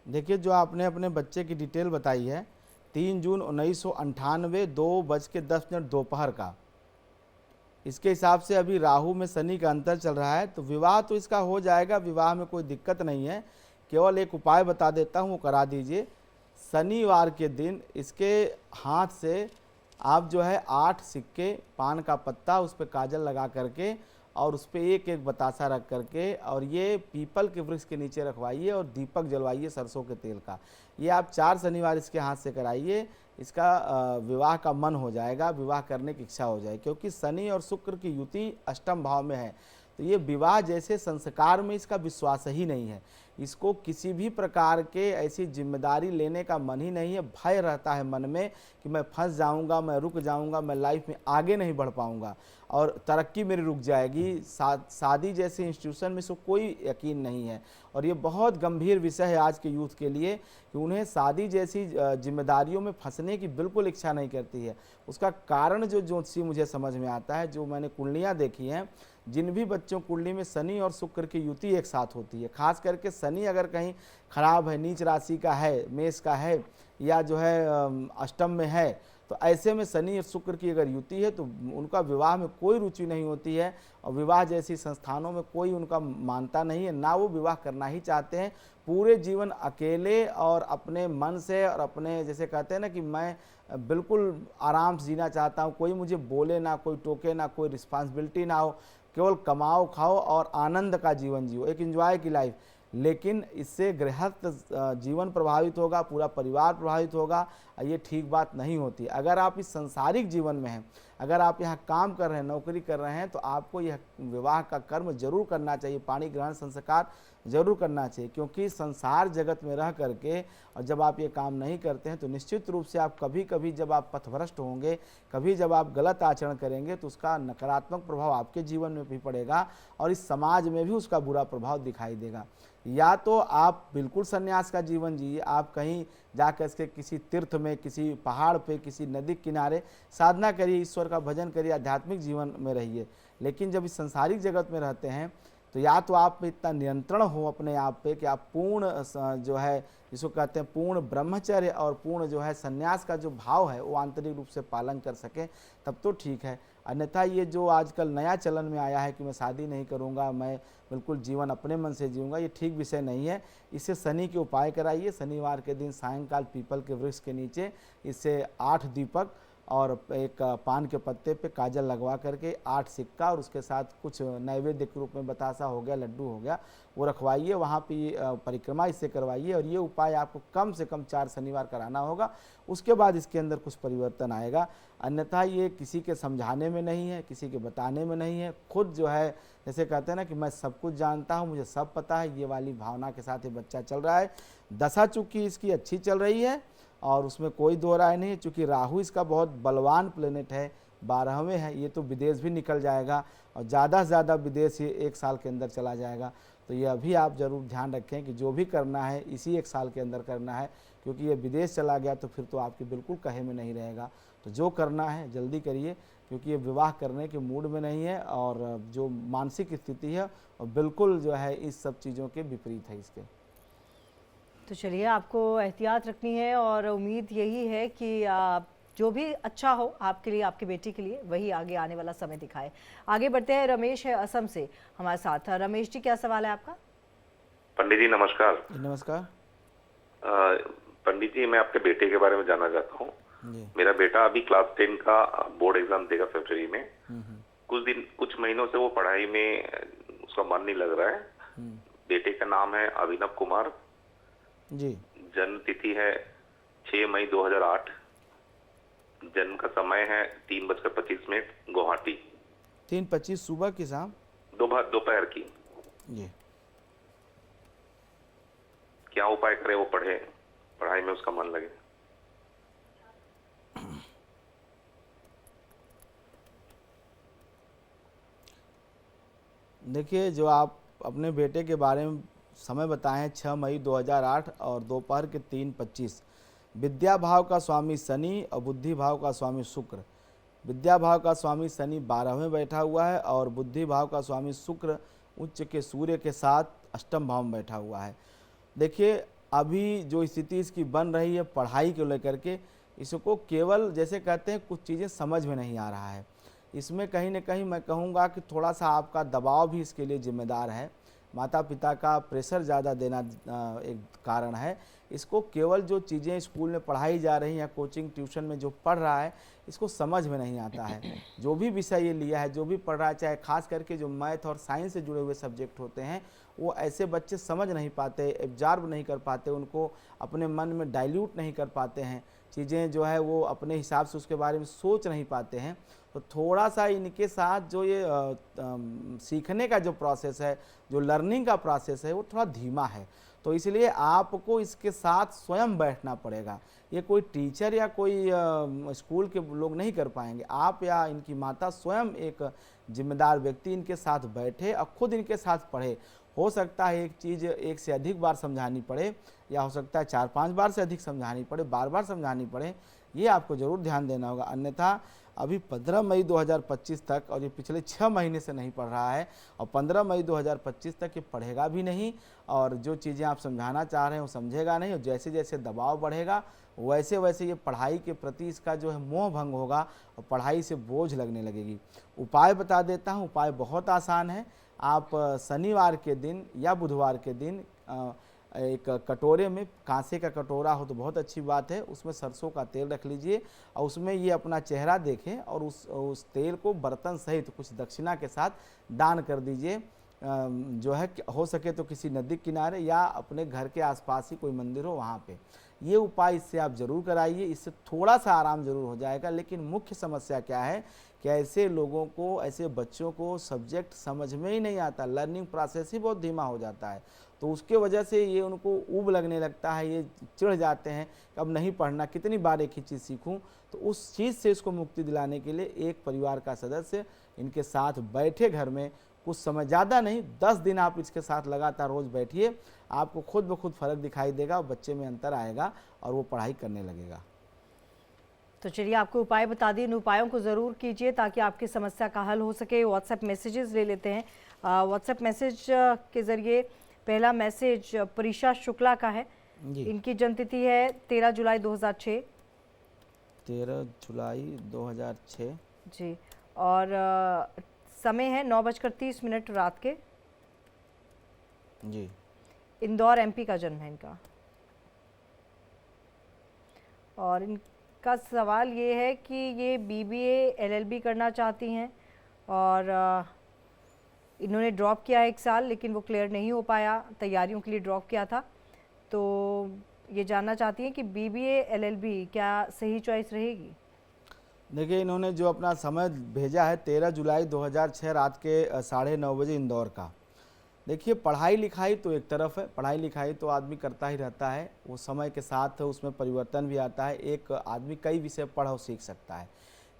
देखिए, जो आपने अपने बच्चे की डिटेल बताई है, 3 जून 1998 2:10 दोपहर का, इसके हिसाब से अभी राहु में शनि का अंतर चल रहा है, तो विवाह तो इसका हो जाएगा, विवाह में कोई दिक्कत नहीं है। केवल एक उपाय बता देता हूँ, वो करा दीजिए। शनिवार के दिन इसके हाथ से आप जो है 8 सिक्के, पान का पत्ता, उस पर काजल लगा करके और उस पर एक एक बतासा रख करके और ये पीपल के वृक्ष के नीचे रखवाइए और दीपक जलवाइए सरसों के तेल का। ये आप 4 शनिवार इसके हाथ से कराइए, इसका विवाह का मन हो जाएगा, विवाह करने की इच्छा हो जाएगी, क्योंकि शनि और शुक्र की युति अष्टम भाव में है। तो ये विवाह जैसे संस्कार में इसका विश्वास ही नहीं है, इसको किसी भी प्रकार के ऐसी जिम्मेदारी लेने का मन ही नहीं है। भय रहता है मन में कि मैं फंस जाऊंगा, मैं रुक जाऊंगा, मैं लाइफ में आगे नहीं बढ़ पाऊंगा और तरक्की मेरी रुक जाएगी। शादी जैसे इंस्टीट्यूशन में इसको कोई यकीन नहीं है और ये बहुत गंभीर विषय है आज के यूथ के लिए कि उन्हें शादी जैसी जिम्मेदारियों में फंसने की बिल्कुल इच्छा नहीं करती है। उसका कारण जो ज्योतिषी मुझे समझ में आता है, जो मैंने कुंडलियाँ देखी हैं, जिन भी बच्चों कुंडली में शनि और शुक्र की युति एक साथ होती है, खास करके शनि अगर कहीं खराब है, नीच राशि का है, मेष का है या जो है अष्टम में है, तो ऐसे में शनि और शुक्र की अगर युति है तो उनका विवाह में कोई रुचि नहीं होती है और विवाह जैसी संस्थानों में कोई उनका मानता नहीं है, ना वो विवाह करना ही चाहते हैं। पूरे जीवन अकेले और अपने मन से और अपने, जैसे कहते हैं ना कि मैं बिल्कुल आराम से जीना चाहता हूँ, कोई मुझे बोले ना, कोई टोके ना, कोई रिस्पॉन्सिबिलिटी ना हो, केवल कमाओ खाओ और आनंद का जीवन जियो, एक एंजॉय की लाइफ। लेकिन इससे गृहस्थ जीवन प्रभावित होगा, पूरा परिवार प्रभावित होगा, ये ठीक बात नहीं होती। अगर आप इस संसारिक जीवन में हैं, अगर आप यहाँ काम कर रहे हैं, नौकरी कर रहे हैं, तो आपको यह विवाह का कर्म जरूर करना चाहिए, पाणी ग्रहण संस्कार जरूर करना चाहिए, क्योंकि संसार जगत में रह करके और जब आप ये काम नहीं करते हैं तो निश्चित रूप से आप कभी कभी जब आप पथभ्रष्ट होंगे, कभी जब आप गलत आचरण करेंगे तो उसका नकारात्मक प्रभाव आपके जीवन में भी पड़ेगा और इस समाज में भी उसका बुरा प्रभाव दिखाई देगा। या तो आप बिल्कुल संन्यास का जीवन जिए, आप कहीं जाकर के किसी तीर्थ में, किसी पहाड़ पे, किसी नदी किनारे साधना करिए, ईश्वर का भजन करिए, आध्यात्मिक जीवन में रहिए। लेकिन जब इस संसारिक जगत में रहते हैं तो या तो आप में इतना नियंत्रण हो अपने आप पे कि आप पूर्ण जो है जिसको कहते हैं पूर्ण ब्रह्मचर्य और पूर्ण जो है संन्यास का जो भाव है वो आंतरिक रूप से पालन कर सकें, तब तो ठीक है। अन्यथा ये जो आजकल नया चलन में आया है कि मैं शादी नहीं करूंगा, मैं बिल्कुल जीवन अपने मन से जीऊँगा, ये ठीक विषय नहीं है। इससे शनि के उपाय कराइए। शनिवार के दिन सायंकाल पीपल के वृक्ष के नीचे इससे 8 दीपक और एक पान के पत्ते पे काजल लगवा करके 8 सिक्का और उसके साथ कुछ नैवेद्य के रूप में बतासा हो गया, लड्डू हो गया, वो रखवाइए, वहाँ पे परिक्रमा इससे करवाइए और ये उपाय आपको कम से कम 4 शनिवार कराना होगा। उसके बाद इसके अंदर कुछ परिवर्तन आएगा। अन्यथा ये किसी के समझाने में नहीं है, किसी के बताने में नहीं है, खुद जो है जैसे कहते हैं ना कि मैं सब कुछ जानता हूँ, मुझे सब पता है, ये वाली भावना के साथ ये बच्चा चल रहा है। दशा चूँकि इसकी अच्छी चल रही है और उसमें कोई दो राय नहीं है, चूँकि राहु इसका बहुत बलवान प्लेनेट है, 12वें है, ये तो विदेश भी निकल जाएगा और ज़्यादा से ज़्यादा विदेश ये 1 साल के अंदर चला जाएगा। तो ये अभी आप ज़रूर ध्यान रखें कि जो भी करना है इसी 1 साल के अंदर करना है, क्योंकि ये विदेश चला गया तो फिर तो आपके बिल्कुल कहे में नहीं रहेगा। तो जो करना है जल्दी करिए, क्योंकि ये विवाह करने के मूड में नहीं है और जो मानसिक स्थिति है और बिल्कुल जो है इस सब चीज़ों के विपरीत है इसके। तो चलिए, आपको एहतियात रखनी है और उम्मीद यही है कि जो भी अच्छा हो आपके लिए, आपकी बेटी के लिए, वही आगे आने वाला समय दिखाए। आगे बढ़ते हैं, रमेश है असम से हमारे साथ। रमेश जी, क्या सवाल है आपका? पंडित जी नमस्कार। नमस्कार। पंडित जी, मैं आपके बेटे के बारे में जानना चाहता हूँ। मेरा बेटा अभी क्लास 10 का बोर्ड एग्जाम देगा फरवरी में। कुछ महीनों से वो पढ़ाई में उसका मन नहीं लग रहा है। बेटे का नाम है अभिनव कुमार जी। जन्म तिथि है 6 मई 2008। जन्म का समय है 3:25 गुवाहाटी। 3:25 सुबह की शाम? दोपहर की जी। क्या उपाय करें वो पढ़ाई में उसका मन लगे? देखिए, जो आप अपने बेटे के बारे में समय बताए हैं 6 मई 2008 और दोपहर के 3:25, विद्या भाव का स्वामी शनि और बुद्धि भाव का स्वामी शुक्र। विद्या भाव का स्वामी शनि 12वें बैठा हुआ है और बुद्धि भाव का स्वामी शुक्र उच्च के सूर्य के साथ अष्टम भाव में बैठा हुआ है। देखिए, अभी जो स्थिति इसकी बन रही है पढ़ाई को लेकर के, इसको केवल जैसे कहते हैं कुछ चीज़ें समझ में नहीं आ रहा है। इसमें कहीं न कहीं मैं कहूँगा कि थोड़ा सा आपका दबाव भी इसके लिए जिम्मेदार है। माता पिता का प्रेशर ज़्यादा देना एक कारण है। इसको केवल जो चीज़ें स्कूल में पढ़ाई जा रही हैं या कोचिंग ट्यूशन में जो पढ़ रहा है, इसको समझ में नहीं आता है। जो भी विषय ये लिया है, जो भी पढ़ रहा है, चाहे खास करके जो मैथ और साइंस से जुड़े हुए सब्जेक्ट होते हैं, वो ऐसे बच्चे समझ नहीं पाते, एब्जॉर्ब नहीं कर पाते, उनको अपने मन में डाइल्यूट नहीं कर पाते हैं चीज़ें, जो है वो अपने हिसाब से उसके बारे में सोच नहीं पाते हैं। तो थोड़ा सा इनके साथ जो ये सीखने का जो प्रोसेस है, जो लर्निंग का प्रोसेस है, वो थोड़ा धीमा है। तो इसलिए आपको इसके साथ स्वयं बैठना पड़ेगा। ये कोई टीचर या कोई स्कूल के लोग नहीं कर पाएंगे। आप या इनकी माता स्वयं एक जिम्मेदार व्यक्ति इनके साथ बैठे और खुद इनके साथ पढ़े। हो सकता है एक चीज़ एक से अधिक बार समझानी पड़े, या हो सकता है 4-5 बार से अधिक समझानी पड़े, बार-बार समझानी पड़े, ये आपको ज़रूर ध्यान देना होगा। अन्यथा अभी 15 मई 2025 तक, और ये पिछले 6 महीने से नहीं पढ़ रहा है, और 15 मई 2025 तक ये पढ़ेगा भी नहीं, और जो चीज़ें आप समझाना चाह रहे हैं वो समझेगा नहीं, और जैसे जैसे दबाव बढ़ेगा वैसे वैसे ये पढ़ाई के प्रति इसका जो है मोह भंग होगा और पढ़ाई से बोझ लगने लगेगी। उपाय बता देता हूँ, उपाय बहुत आसान है। आप शनिवार के दिन या बुधवार के दिन एक कटोरे में, कांसे का कटोरा हो तो बहुत अच्छी बात है, उसमें सरसों का तेल रख लीजिए और उसमें ये अपना चेहरा देखें और उस तेल को बर्तन सहित कुछ दक्षिणा के साथ दान कर दीजिए। जो है हो सके तो किसी नदी किनारे या अपने घर के आसपास ही कोई मंदिर हो वहाँ पे। ये उपाय इससे आप ज़रूर कराइए, इससे थोड़ा सा आराम ज़रूर हो जाएगा। लेकिन मुख्य समस्या क्या है कि ऐसे लोगों को, ऐसे बच्चों को सब्जेक्ट समझ में ही नहीं आता, लर्निंग प्रोसेस ही बहुत धीमा हो जाता है। तो उसके वजह से ये उनको ऊब लगने लगता है, ये चिढ़ जाते हैं कि अब नहीं पढ़ना, कितनी बार एक ही चीज़ सीखूं। तो उस चीज़ से इसको मुक्ति दिलाने के लिए एक परिवार का सदस्य इनके साथ बैठे घर में कुछ समय, ज़्यादा नहीं, 10 दिन आप इसके साथ लगातार रोज़ बैठिए, आपको खुद ब खुद फ़र्क दिखाई देगा और बच्चे में अंतर आएगा और वो पढ़ाई करने लगेगा। तो चलिए, आपको उपाय बता दिए, इन उपायों को ज़रूर कीजिए ताकि आपकी समस्या का हल हो सके। व्हाट्सएप मैसेजेस ले लेते हैं। व्हाट्सएप मैसेज के ज़रिए पहला मैसेज प्रीशा शुक्ला का है। इनकी जन्मतिथि है 13 जुलाई 2006। 13 जुलाई 2006 जी, और समय है 9:30 रात के। जी, इंदौर एमपी का जन्म है इनका। और इनका सवाल ये है कि ये बीबीए एलएलबी करना चाहती हैं और इन्होंने ड्रॉप किया 1 साल, लेकिन वो क्लियर नहीं हो पाया, तैयारियों के लिए ड्रॉप किया था। तो ये जानना चाहती हैं कि बीबीए एलएलबी क्या सही चॉइस रहेगी। देखिए, इन्होंने जो अपना समय भेजा है 13 जुलाई 2006 रात के 9:30 बजे इंदौर का। देखिए, पढ़ाई लिखाई तो एक तरफ है, पढ़ाई लिखाई तो आदमी करता ही रहता है, वो समय के साथ उसमें परिवर्तन भी आता है। एक आदमी कई विषय पढ़ और सीख सकता है,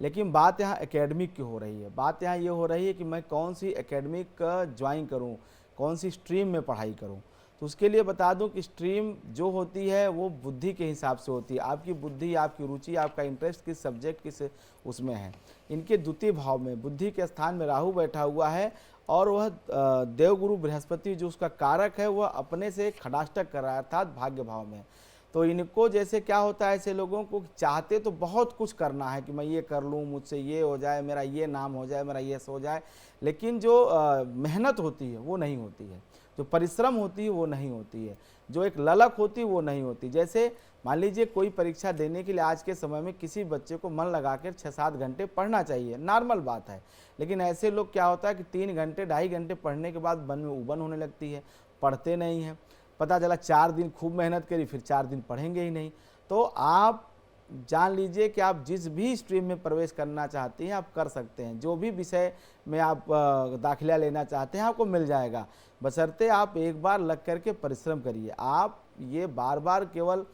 लेकिन बात यहाँ एकेडमिक की हो रही है। बात यहाँ ये हो रही है कि मैं कौन सी एकेडमिक ज्वाइन करूँ, कौन सी स्ट्रीम में पढ़ाई करूँ। तो उसके लिए बता दूं कि स्ट्रीम जो होती है वो बुद्धि के हिसाब से होती है। आपकी बुद्धि, आपकी रुचि, आपका इंटरेस्ट किस सब्जेक्ट किस उसमें है। इनके द्वितीय भाव में बुद्धि के स्थान में राहु बैठा हुआ है और वह देवगुरु बृहस्पति जो उसका कारक है वह अपने से खडाष्टक कर रहा है, अर्थात भाग्य भाव में। तो इनको जैसे क्या होता है, ऐसे लोगों को चाहते तो बहुत कुछ करना है कि मैं ये कर लूँ, मुझसे ये हो जाए, मेरा ये नाम हो जाए, मेरा ये हो जाए, लेकिन जो मेहनत होती है वो नहीं होती है, जो परिश्रम होती है वो नहीं होती है, जो एक ललक होती है वो नहीं होती। जैसे मान लीजिए कोई परीक्षा देने के लिए आज के समय में किसी बच्चे को मन लगाकर 6-7 घंटे पढ़ना चाहिए, नॉर्मल बात है। लेकिन ऐसे लोग क्या होता है कि 3 घंटे 2.5 घंटे पढ़ने के बाद मन में उबन होने लगती है, पढ़ते नहीं हैं। पता चला 4 दिन खूब मेहनत करी, फिर 4 दिन पढ़ेंगे ही नहीं। तो आप जान लीजिए कि आप जिस भी स्ट्रीम में प्रवेश करना चाहते हैं आप कर सकते हैं, जो भी विषय में आप दाखिला लेना चाहते हैं आपको मिल जाएगा, बशर्ते आप एक बार लग करके परिश्रम करिए। आप ये बार बार केवल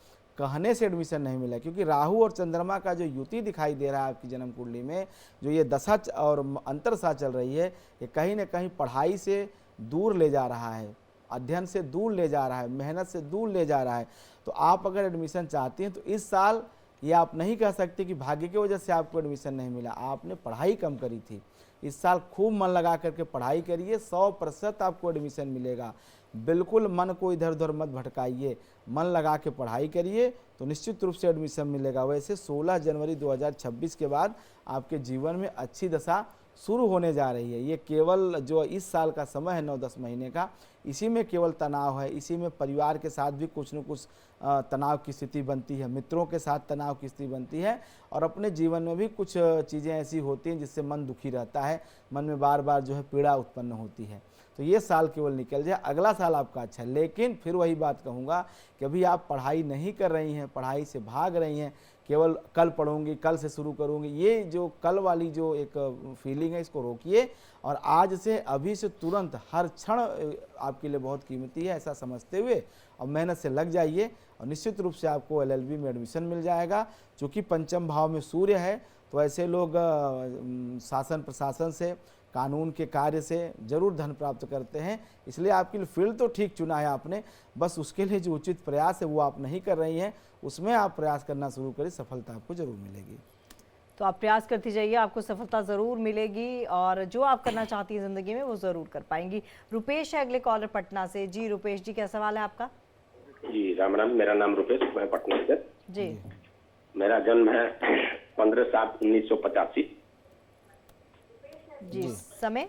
कहने से एडमिशन नहीं मिला, क्योंकि राहु और चंद्रमा का जो युति दिखाई दे रहा है आपकी जन्म कुंडली में, जो ये दशा और अंतरदशा चल रही है, ये कहीं ना कहीं पढ़ाई से दूर ले जा रहा है, अध्ययन से दूर ले जा रहा है, मेहनत से दूर ले जा रहा है। तो आप अगर एडमिशन चाहती हैं तो इस साल ये आप नहीं कह सकते कि भाग्य की वजह से आपको एडमिशन नहीं मिला, आपने पढ़ाई कम करी थी। इस साल खूब मन लगा करके पढ़ाई करिए, 100% आपको एडमिशन मिलेगा। बिल्कुल मन को इधर उधर मत भटकाइए, मन लगा के पढ़ाई करिए तो निश्चित रूप से एडमिशन मिलेगा। वैसे 16 जनवरी 2026 के बाद आपके जीवन में अच्छी दशा शुरू होने जा रही है। ये केवल जो इस साल का समय है 9-10 महीने का, इसी में केवल तनाव है, इसी में परिवार के साथ भी कुछ न कुछ तनाव की स्थिति बनती है, मित्रों के साथ तनाव की स्थिति बनती है, और अपने जीवन में भी कुछ चीज़ें ऐसी होती हैं जिससे मन दुखी रहता है, मन में बार बार जो है पीड़ा उत्पन्न होती है। तो ये साल केवल निकल जाए, अगला साल आपका अच्छा है। लेकिन फिर वही बात कहूँगा कि अभी आप पढ़ाई नहीं कर रही हैं, पढ़ाई से भाग रही हैं, केवल कल पढ़ूंगी, कल से शुरू करूंगी, ये जो कल वाली जो एक फीलिंग है इसको रोकिए, और आज से अभी से तुरंत हर क्षण आपके लिए बहुत कीमती है ऐसा समझते हुए और मेहनत से लग जाइए, और निश्चित रूप से आपको LLB में एडमिशन मिल जाएगा। चूँकि पंचम भाव में सूर्य है तो ऐसे लोग शासन प्रशासन से, कानून के कार्य से जरूर धन प्राप्त करते हैं, इसलिए आपके लिए फील्ड तो ठीक चुना है आपने, बस उसके लिए जो उचित प्रयास है वो आप नहीं कर रही हैं, उसमें आप प्रयास करना शुरू करें, सफलता आपको जरूर मिलेगी। तो आप प्रयास करती जाइए, आपको सफलता ज़रूर मिलेगी और जो आप करना चाहती हैं ज़िंदगी में वो ज़रूर कर पाएंगी। रुपेश है अगले कॉलर पटना से। जी रुपेश जी, क्या सवाल है आपका? जी राम राम, मेरा नाम रुपेश, मैं पटना से। जी, मेरा जन्म है 15/7/1985। जी, समय?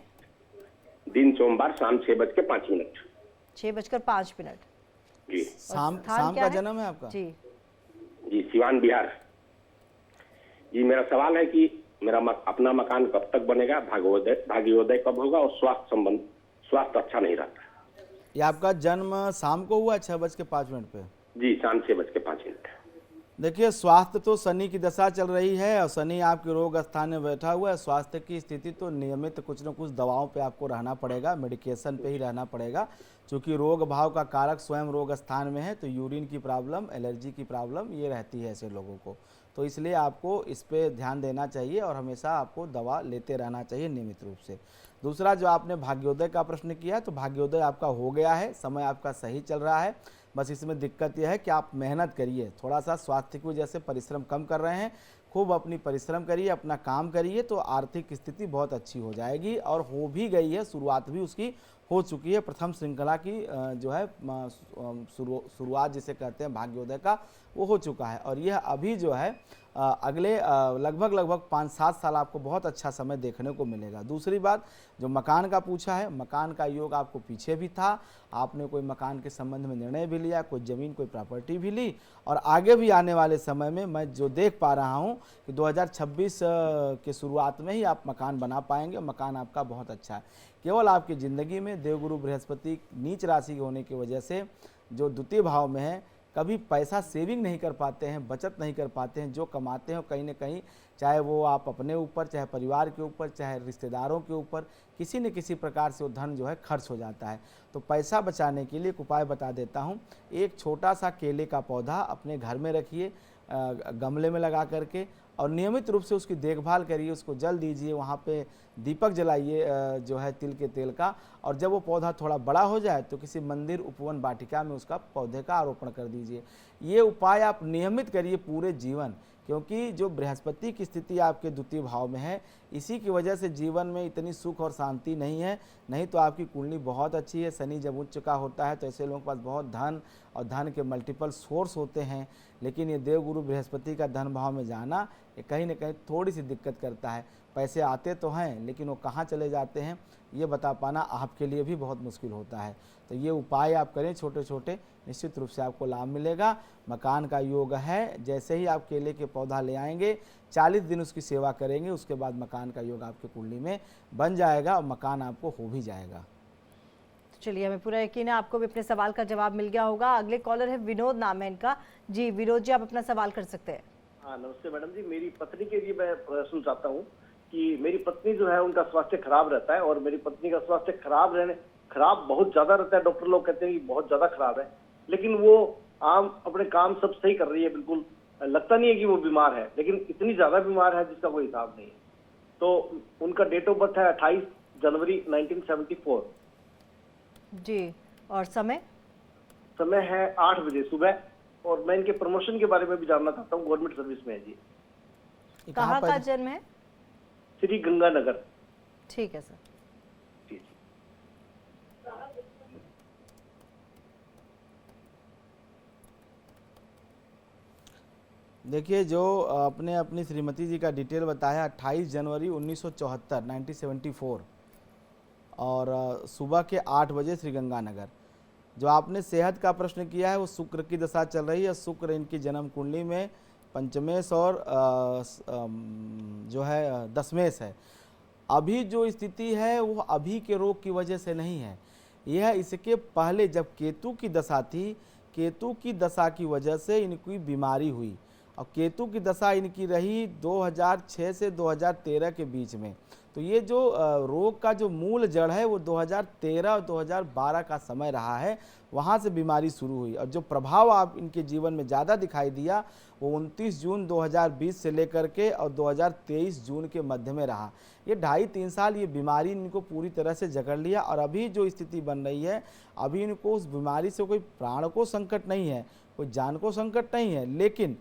दिन सोमवार, शाम 6:05। 6:05। जी शाम स्थान क्या का है? जन्म है आपका? जी जी, सिवान बिहार। जी, मेरा सवाल है कि मेरा अपना मकान कब तक बनेगा, भाग्योदय कब होगा, और स्वास्थ्य अच्छा नहीं रहता। ये आपका जन्म शाम को हुआ 6:05 पे? जी, शाम 6:05। देखिए, स्वास्थ्य तो शनि की दशा चल रही है और शनि आपके रोग स्थान में बैठा हुआ है। स्वास्थ्य की स्थिति तो नियमित कुछ न कुछ दवाओं पे आपको रहना पड़ेगा, मेडिकेशन पे ही रहना पड़ेगा, क्योंकि रोग भाव का कारक स्वयं रोग स्थान में है। तो यूरिन की प्रॉब्लम, एलर्जी की प्रॉब्लम ये रहती है ऐसे लोगों को, तो इसलिए आपको इस पे ध्यान देना चाहिए और हमेशा आपको दवा लेते रहना चाहिए नियमित रूप से। दूसरा, जो आपने भाग्योदय का प्रश्न किया है, तो भाग्योदय आपका हो गया है, समय आपका सही चल रहा है। बस इसमें दिक्कत यह है कि आप मेहनत करिए, थोड़ा सा स्वास्थ्य की वजह से परिश्रम कम कर रहे हैं, खूब अपनी परिश्रम करिए, अपना काम करिए, तो आर्थिक स्थिति बहुत अच्छी हो जाएगी और हो भी गई है, शुरुआत भी उसकी हो चुकी है। प्रथम श्रृंखला की जो है शुरुआत जिसे कहते हैं भाग्योदय का, वो हो चुका है और यह अभी जो है अगले लगभग 5-7 साल आपको बहुत अच्छा समय देखने को मिलेगा। दूसरी बात, जो मकान का पूछा है, मकान का योग आपको पीछे भी था, आपने कोई मकान के संबंध में निर्णय भी लिया, कोई ज़मीन, कोई प्रॉपर्टी भी ली, और आगे भी आने वाले समय में मैं जो देख पा रहा हूँ कि 2026 के शुरुआत में ही आप मकान बना पाएंगे। मकान आपका बहुत अच्छा है। केवल आपकी ज़िंदगी में देवगुरु बृहस्पति नीच राशि होने की वजह से जो द्वितीय भाव में है, कभी पैसा सेविंग नहीं कर पाते हैं, बचत नहीं कर पाते हैं। जो कमाते हैं कहीं ना कहीं, चाहे वो आप अपने ऊपर, चाहे परिवार के ऊपर, चाहे रिश्तेदारों के ऊपर, किसी न किसी प्रकार से वो धन जो है खर्च हो जाता है। तो पैसा बचाने के लिए एक उपाय बता देता हूँ। एक छोटा सा केले का पौधा अपने घर में रखिए, गमले में लगा करके, और नियमित रूप से उसकी देखभाल करिए, उसको जल दीजिए, वहाँ पे दीपक जलाइए जो है तिल के तेल का, और जब वो पौधा थोड़ा बड़ा हो जाए तो किसी मंदिर, उपवन, वाटिका में उसका पौधे का आरोपण कर दीजिए। ये उपाय आप नियमित करिए पूरे जीवन, क्योंकि जो बृहस्पति की स्थिति आपके द्वितीय भाव में है, इसी की वजह से जीवन में इतनी सुख और शांति नहीं है। नहीं तो आपकी कुंडली बहुत अच्छी है। शनि जब उच्च का होता है तो ऐसे लोगों के पास बहुत धन और धन के मल्टीपल सोर्स होते हैं, लेकिन ये देवगुरु बृहस्पति का धन भाव में जाना ये कहीं ना कहीं थोड़ी सी दिक्कत करता है। पैसे आते तो हैं, लेकिन वो कहाँ चले जाते हैं ये बता पाना आपके लिए भी बहुत मुश्किल होता है। तो ये उपाय आप करें छोटे छोटे, निश्चित रूप से आपको लाभ मिलेगा। मकान का योग है, जैसे ही आप केले के पौधा ले आएंगे, 40 दिन उसकी सेवा करेंगे, उसके बाद मकान का योग आपके कुंडली में बन जाएगा और मकान आपको हो भी जाएगा। चलिए, हमें पूरा यकीन है आपको भी अपने सवाल का जवाब मिल गया होगा। अगले कॉलर है विनोद, नाम है इनका। जी विनोद जी, आप अपना सवाल कर सकते हैं। हाँ नमस्ते मैडम जी, मेरी पत्नी के लिए मैं प्रश्न चाहता हूँ कि मेरी पत्नी जो है उनका स्वास्थ्य खराब रहता है, और मेरी पत्नी का स्वास्थ्य खराब बहुत ज्यादा रहता है। डॉक्टर लोग कहते हैं कि बहुत ज्यादा खराब है, लेकिन वो आम अपने काम सब सही कर रही है, बिल्कुल लगता नहीं है कि वो बीमार है, लेकिन इतनी ज्यादा बीमार है जिसका कोई हिसाब नहीं है। तो उनका डेट ऑफ बर्थ है 28 जनवरी 1974। जी, और समय? समय है 8 बजे सुबह। और मैं इनके प्रमोशन के बारे में भी जानना चाहता हूँ, गवर्नमेंट सर्विस में है जी। ये कहाँ का पैदा- जन्म है? श्री गंगानगर। ठीक है सर। जी। देखिए, जो अपने अपनी श्रीमती जी का डिटेल बताया, 28 जनवरी 1974 1974 और सुबह के 8 बजे श्रीगंगानगर। जो आपने सेहत का प्रश्न किया है वो शुक्र की दशा चल रही है। शुक्र इनकी जन्म कुंडली में पंचमेश और जो है दशमेश है। अभी जो स्थिति है वो अभी के रोग की वजह से नहीं है, यह इसके पहले जब केतु की दशा थी, केतु की दशा की वजह से इनकी बीमारी हुई। और केतु की दशा इनकी रही 2006 से 2013 के बीच में। तो ये जो रोग का जो मूल जड़ है वो 2013 और 2012 का समय रहा है, वहाँ से बीमारी शुरू हुई। और जो प्रभाव आप इनके जीवन में ज़्यादा दिखाई दिया वो 29 जून 2020 से लेकर के और 2023 जून के मध्य में रहा। ये 2.5-3 साल ये बीमारी इनको पूरी तरह से जकड़ लिया। और अभी जो स्थिति बन रही है, अभी इनको उस बीमारी से कोई प्राण को संकट नहीं है, कोई जान को संकट नहीं है, लेकिन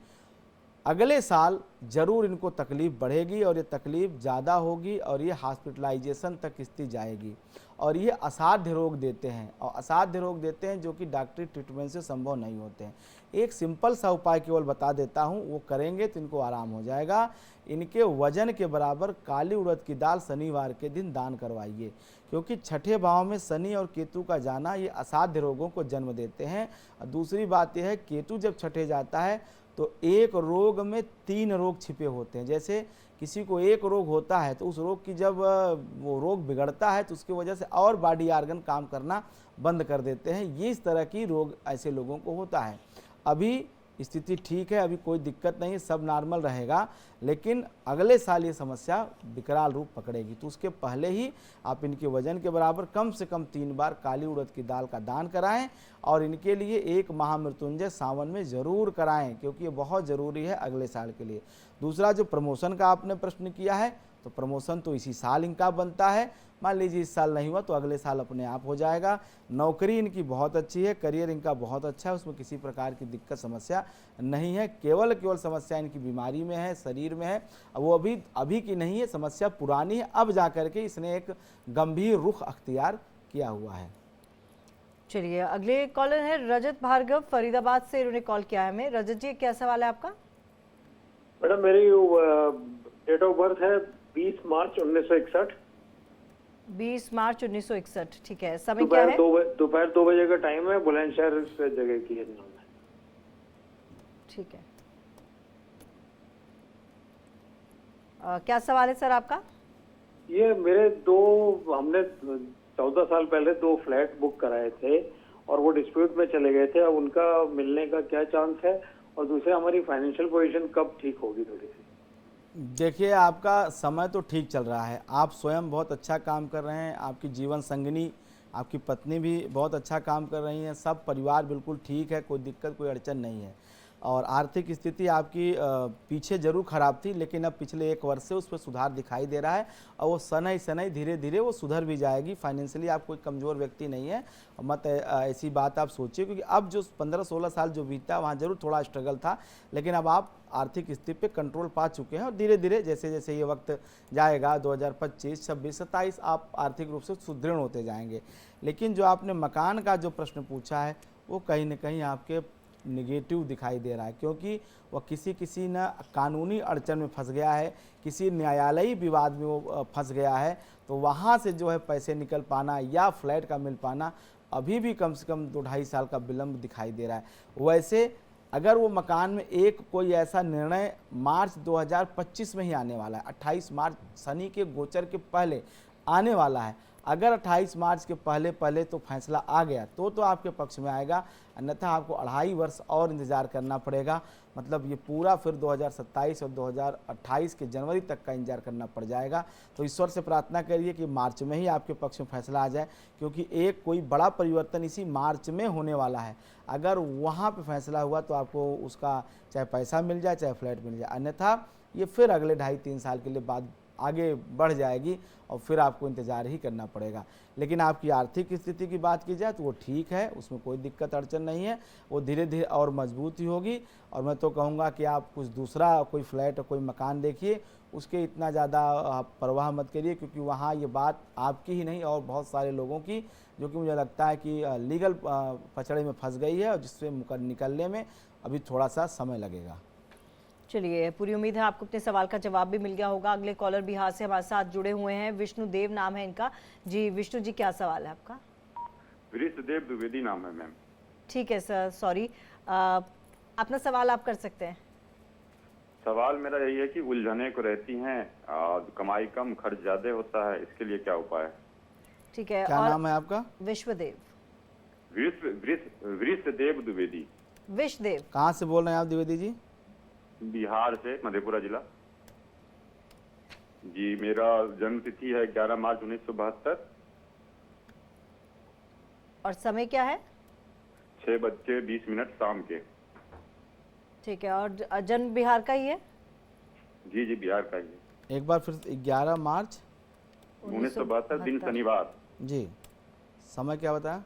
अगले साल ज़रूर इनको तकलीफ़ बढ़ेगी और ये तकलीफ़ ज़्यादा होगी और ये हॉस्पिटलाइजेशन तक स्थिति जाएगी। और ये असाध्य रोग देते हैं, और असाध्य रोग देते हैं जो कि डॉक्टरी ट्रीटमेंट से संभव नहीं होते हैं। एक सिंपल सा उपाय केवल बता देता हूँ, वो करेंगे तो इनको आराम हो जाएगा। इनके वजन के बराबर काली उड़द की दाल शनिवार के दिन दान करवाइए, क्योंकि छठे भाव में शनि और केतु का जाना ये असाध्य रोगों को जन्म देते हैं। और दूसरी बात यह है, केतु जब छठे जाता है तो एक रोग में 3 रोग छिपे होते हैं। जैसे किसी को एक रोग होता है तो उस रोग की जब वो रोग बिगड़ता है तो उसकी वजह से और बॉडी आर्गन काम करना बंद कर देते हैं। ये इस तरह की रोग ऐसे लोगों को होता है। अभी स्थिति ठीक है, अभी कोई दिक्कत नहीं है, सब नॉर्मल रहेगा, लेकिन अगले साल ये समस्या विकराल रूप पकड़ेगी। तो उसके पहले ही आप इनके वजन के बराबर कम से कम 3 बार काली उड़द की दाल का दान कराएं और इनके लिए एक महामृत्युंजय सावन में ज़रूर कराएं, क्योंकि ये बहुत ज़रूरी है अगले साल के लिए। दूसरा, जो प्रमोशन का आपने प्रश्न किया है, तो प्रमोशन तो इसी साल इनका बनता है। मान लीजिए इस साल नहीं हुआ तो अगले साल अपने आप हो जाएगा। नौकरी इनकी बहुत अच्छी है, करियर इनका बहुत अच्छा है, उसमें किसी प्रकार की दिक्कत समस्या नहीं है। केवल समस्या इनकी बीमारी में है, शरीर में है। वो अभी की नहीं है, समस्या पुरानी है, अब जा कर के इसने एक गंभीर रुख अख्तियार किया हुआ है। चलिए, अगले कॉलर है रजत भार्गव, फरीदाबाद से इन्होंने कॉल किया है हमें। रजत जी, क्या सवाल है आपका? मैडम, मेरी डेट ऑफ बर्थ है 20 मार्च 1961। 20 मार्च 1961, ठीक है। समय क्या है? दोपहर 2 बजे का टाइम है, बुलंदशहर जगह की है नाम है। ठीक है। क्या सवाल है सर आपका? ये हमने 14 साल पहले 2 फ्लैट बुक कराए थे और वो डिस्प्यूट में चले गए थे। अब उनका मिलने का क्या चांस है, और दूसरे हमारी फाइनेंशियल पोजीशन कब ठीक होगी थोड़ी सी? देखिए, आपका समय तो ठीक चल रहा है, आप स्वयं बहुत अच्छा काम कर रहे हैं, आपकी जीवन संगिनी आपकी पत्नी भी बहुत अच्छा काम कर रही हैं, सब परिवार बिल्कुल ठीक है, कोई दिक्कत कोई अड़चन नहीं है। और आर्थिक स्थिति आपकी पीछे जरूर ख़राब थी, लेकिन अब पिछले 1 वर्ष से उस पर सुधार दिखाई दे रहा है और वो शनै धीरे धीरे वो सुधर भी जाएगी। फाइनेंशियली आप कोई कमज़ोर व्यक्ति नहीं है, मत ऐसी बात आप सोचिए, क्योंकि अब जो 15-16 साल जो बीता वहाँ जरूर थोड़ा स्ट्रगल था, लेकिन अब आप आर्थिक स्थिति पे कंट्रोल पा चुके हैं और धीरे धीरे जैसे जैसे ये वक्त जाएगा 2025, 26, 27 आप आर्थिक रूप से सुदृढ़ होते जाएंगे। लेकिन जो आपने मकान का जो प्रश्न पूछा है वो कहीं ना कहीं आपके निगेटिव दिखाई दे रहा है, क्योंकि वह किसी न कानूनी अड़चन में फंस गया है, किसी न्यायालयी विवाद में वो फंस गया है। तो वहाँ से जो है पैसे निकल पाना या फ्लैट का मिल पाना अभी भी कम से कम 2-2.5 साल का विलम्ब दिखाई दे रहा है। वैसे अगर वो मकान में एक कोई ऐसा निर्णय मार्च 2025 में ही आने वाला है, 28 मार्च शनि के गोचर के पहले आने वाला है। अगर 28 मार्च के पहले तो फैसला आ गया तो आपके पक्ष में आएगा, अन्यथा आपको 2.5 वर्ष और इंतज़ार करना पड़ेगा। मतलब ये पूरा फिर 2027 और 2028 के जनवरी तक का इंतजार करना पड़ जाएगा। तो ईश्वर से प्रार्थना करिए कि मार्च में ही आपके पक्ष में फैसला आ जाए, क्योंकि एक कोई बड़ा परिवर्तन इसी मार्च में होने वाला है। अगर वहाँ पे फैसला हुआ तो आपको उसका चाहे पैसा मिल जाए चाहे फ्लैट मिल जाए, अन्यथा ये फिर अगले 2.5-3 साल के लिए बाद आगे बढ़ जाएगी और फिर आपको इंतज़ार ही करना पड़ेगा। लेकिन आपकी आर्थिक स्थिति की बात की जाए तो वो ठीक है, उसमें कोई दिक्कत अड़चन नहीं है, वो धीरे धीरे और मजबूत ही होगी। और मैं तो कहूँगा कि आप कुछ दूसरा कोई फ्लैट और कोई मकान देखिए, उसके इतना ज़्यादा आप परवाह मत करिए, क्योंकि वहाँ ये बात आपकी ही नहीं और बहुत सारे लोगों की, जो कि मुझे लगता है कि लीगल पचड़े में फंस गई है और जिससे निकलने में अभी थोड़ा सा समय लगेगा। चलिए, पूरी उम्मीद है आपको अपने सवाल का जवाब भी मिल गया होगा। अगले कॉलर बिहार से हमारे साथ जुड़े हुए हैं, विष्णुदेव नाम है इनका। जी विष्णु जी, क्या सवाल है आपका? विष्णुदेव द्विवेदी नाम है मैम। ठीक है सर, सॉरी, अपना सवाल आप कर सकते हैं। सवाल मेरा यही है कि उलझने को रहती हैं, कमाई कम खर्च ज्यादा होता है, इसके लिए क्या उपाय है? ठीक है, क्या और नाम है आपका? विश्वदेव। विष्णुदेव द्विवेदी। विश्वदेव, कहाँ से बोल रहे हैं आप द्विवेदी जी? बिहार से, मधेपुरा जिला। जी, मेरा जन्म तिथि है 11 मार्च 1972। और समय क्या है? 6:20 शाम के। ठीक है, और जन्म बिहार का ही है? जी जी, बिहार का ही है। एक बार फिर 11 मार्च 1972, दिन शनिवार। जी, समय क्या बताया?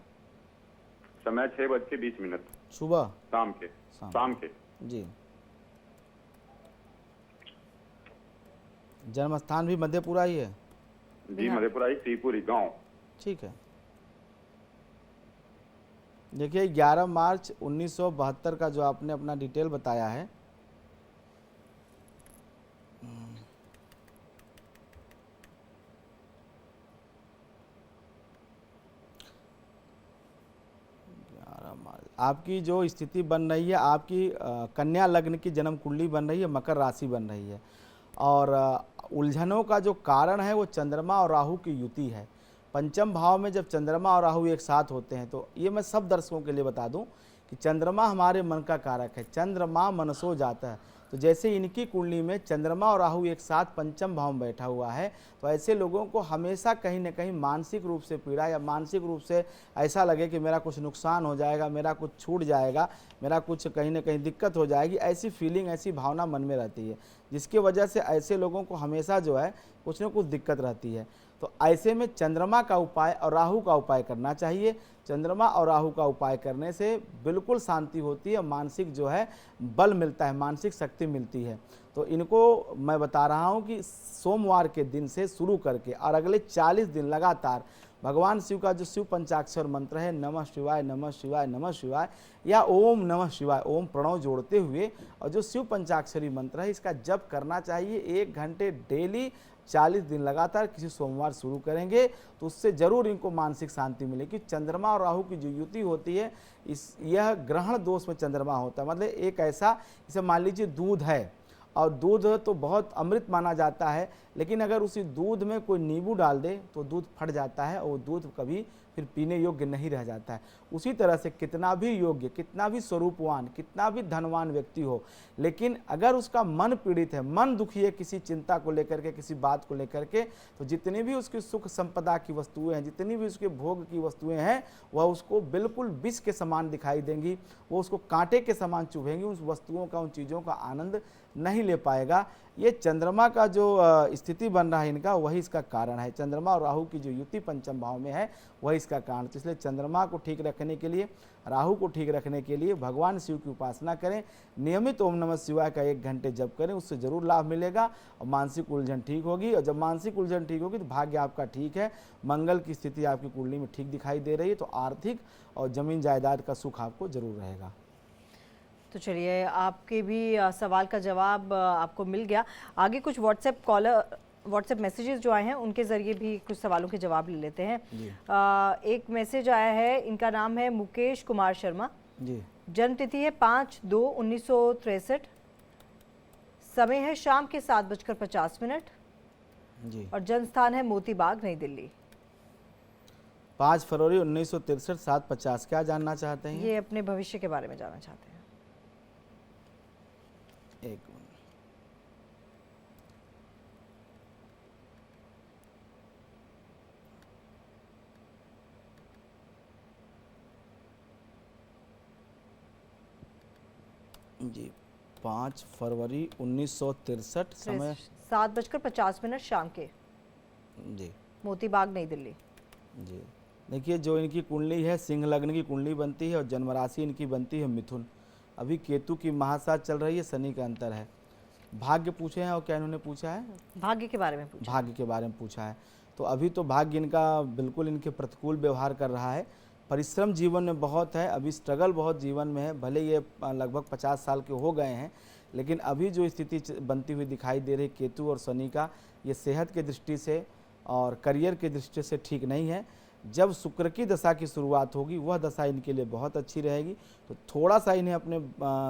समय 6:20 सुबह शाम के। शाम के जी। जन्म स्थान भी मधेपुरा ही है? जी, मधेपुरा ही, श्रीपुरी गांव। ठीक है। देखिए 11 मार्च 1972 का जो आपने अपना डिटेल बताया है, आपकी जो स्थिति बन रही है, आपकी कन्या लग्न की जन्म कुंडली बन रही है, मकर राशि बन रही है, और उलझनों का जो कारण है वो चंद्रमा और राहु की युति है। पंचम भाव में जब चंद्रमा और राहु एक साथ होते हैं, तो ये मैं सब दर्शकों के लिए बता दूं कि चंद्रमा हमारे मन का कारक है, चंद्रमा मनसो जाता है। तो जैसे इनकी कुंडली में चंद्रमा और राहु एक साथ पंचम भाव में बैठा हुआ है, तो ऐसे लोगों को हमेशा कहीं ना कहीं मानसिक रूप से पीड़ा या मानसिक रूप से ऐसा लगे कि मेरा कुछ नुकसान हो जाएगा, मेरा कुछ छूट जाएगा, मेरा कुछ कहीं ना कहीं दिक्कत हो जाएगी, ऐसी फीलिंग, ऐसी भावना मन में रहती है, जिसकी वजह से ऐसे लोगों को हमेशा जो है कुछ न कुछ दिक्कत रहती है। तो ऐसे में चंद्रमा का उपाय और राहु का उपाय करना चाहिए। चंद्रमा और राहु का उपाय करने से बिल्कुल शांति होती है, मानसिक जो है बल मिलता है, मानसिक शक्ति मिलती है। तो इनको मैं बता रहा हूँ कि सोमवार के दिन से शुरू करके और अगले 40 दिन लगातार भगवान शिव का जो शिव पंचाक्षर मंत्र है, नमः शिवाय नमः शिवाय नमः शिवाय, या ओम नमः शिवाय, ओम प्रणव जोड़ते हुए, और जो शिव पंचाक्षरी मंत्र है इसका जप करना चाहिए 1 घंटे डेली 40 दिन लगातार। किसी सोमवार शुरू करेंगे तो उससे जरूर इनको मानसिक शांति मिलेगी। चंद्रमा और राहु की जो युति होती है, यह ग्रहण दोष में चंद्रमा होता है। मतलब एक ऐसा, जैसे मान लीजिए दूध है, और दूध तो बहुत अमृत माना जाता है, लेकिन अगर उसी दूध में कोई नींबू डाल दे तो दूध फट जाता है और वो दूध कभी फिर पीने योग्य नहीं रह जाता है। उसी तरह से कितना भी योग्य, कितना भी स्वरूपवान, कितना भी धनवान व्यक्ति हो, लेकिन अगर उसका मन पीड़ित है, मन दुखी है किसी चिंता को लेकर के, किसी बात को लेकर के, तो जितनी भी उसकी सुख संपदा की वस्तुएं हैं, जितनी भी उसके भोग की वस्तुएं हैं, वह उसको बिल्कुल विष के समान दिखाई देंगी, वो उसको कांटे के समान चुभेंगी, उस वस्तुओं का, उन चीज़ों का आनंद नहीं ले पाएगा। ये चंद्रमा का जो स्थिति बन रहा है इनका, वही इसका कारण है। चंद्रमा और राहु की जो युति पंचम भाव में है, वही इसका कारण। तो इसलिए चंद्रमा को ठीक रखने के लिए, राहु को ठीक रखने के लिए भगवान शिव की उपासना करें, नियमित ओम नमः शिवाय का 1 घंटे जप करें, उससे जरूर लाभ मिलेगा और मानसिक उलझन ठीक होगी। और जब मानसिक उलझन ठीक होगी तो भाग्य आपका ठीक है, मंगल की स्थिति आपकी कुंडली में ठीक दिखाई दे रही है, तो आर्थिक और जमीन जायदाद का सुख आपको जरूर रहेगा। तो चलिए, आपके भी सवाल का जवाब आपको मिल गया। आगे कुछ व्हाट्सएप मैसेजेस जो आए हैं उनके ज़रिए भी कुछ सवालों के जवाब ले लेते हैं। एक मैसेज आया है, इनका नाम है मुकेश कुमार शर्मा जी। जन्म तिथि है 5/2/1963, समय है शाम के 7:50 जी। और जन्म स्थान है मोती बाग, नई दिल्ली। 5 फरवरी 1963 7:50। क्या जानना चाहते हैं? ये अपने भविष्य के बारे में जानना चाहते हैं। एक मिनट। जी 5 फरवरी 1963 समय 7:50 शाम के, जी मोतीबाग नई दिल्ली। जी देखिए, जो इनकी कुंडली है सिंह लग्न की कुंडली बनती है और जन्म राशि इनकी बनती है मिथुन। अभी केतु की महासाथ चल रही है, शनि का अंतर है। भाग्य पूछे हैं और क्या इन्होंने पूछा है? भाग्य के बारे में पूछा। भाग्य के बारे में पूछा है। तो अभी तो भाग्य इनका बिल्कुल इनके प्रतिकूल व्यवहार कर रहा है। परिश्रम जीवन में बहुत है, अभी स्ट्रगल बहुत जीवन में है। भले ये लगभग 50 साल के हो गए हैं, लेकिन अभी जो स्थिति बनती हुई दिखाई दे रही केतु और शनि का, ये सेहत की दृष्टि से और करियर की दृष्टि से ठीक नहीं है। जब शुक्र की दशा की शुरुआत होगी वह दशा इनके लिए बहुत अच्छी रहेगी। तो थोड़ा सा इन्हें अपने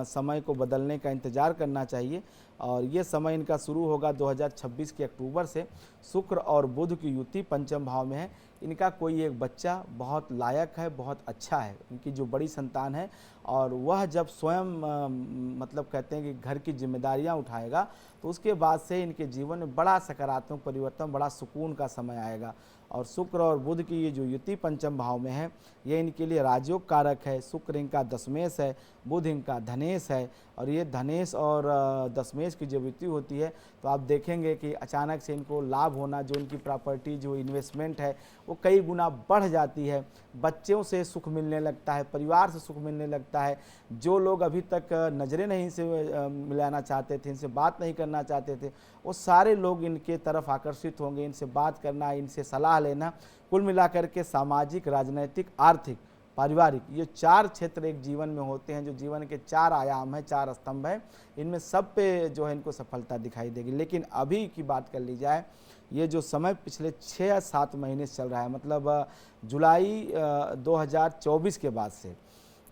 समय को बदलने का इंतज़ार करना चाहिए। और ये समय इनका शुरू होगा 2026 के अक्टूबर से। शुक्र और बुध की युति पंचम भाव में है। इनका कोई एक बच्चा बहुत लायक है, बहुत अच्छा है, इनकी जो बड़ी संतान है, और वह जब स्वयं मतलब कहते हैं कि घर की जिम्मेदारियां उठाएगा तो उसके बाद से इनके जीवन में बड़ा सकारात्मक परिवर्तन, बड़ा सुकून का समय आएगा। और शुक्र और बुध की ये जो युति पंचम भाव में है, ये इनके लिए राजयोग कारक है। शुक्र इनका दशमेश है, बुध इनका धनेश है, और ये धनेश और दशमेश की जब युति होती है तो आप देखेंगे कि अचानक से इनको लाभ होना, जो इनकी प्रॉपर्टी, जो इन्वेस्टमेंट है, वो कई गुना बढ़ जाती है। बच्चों से सुख मिलने लगता है, परिवार से सुख मिलने लगता है। जो लोग अभी तक नज़रें नहीं से मिलाना चाहते थे, इनसे बात नहीं करना चाहते थे, वो सारे लोग इनके तरफ आकर्षित होंगे। इनसे बात करना, इनसे सलाह लेना, कुल मिलाकर के सामाजिक, राजनीतिक, आर्थिक, पारिवारिक, ये 4 क्षेत्र एक जीवन में होते हैं, जो जीवन के 4 आयाम हैं, 4 स्तंभ हैं। इनमें सब पे जो है इनको सफलता दिखाई देगी। लेकिन अभी की बात कर ली जाए, ये जो समय पिछले 6 या 7 महीने से चल रहा है, मतलब जुलाई 2024 के बाद से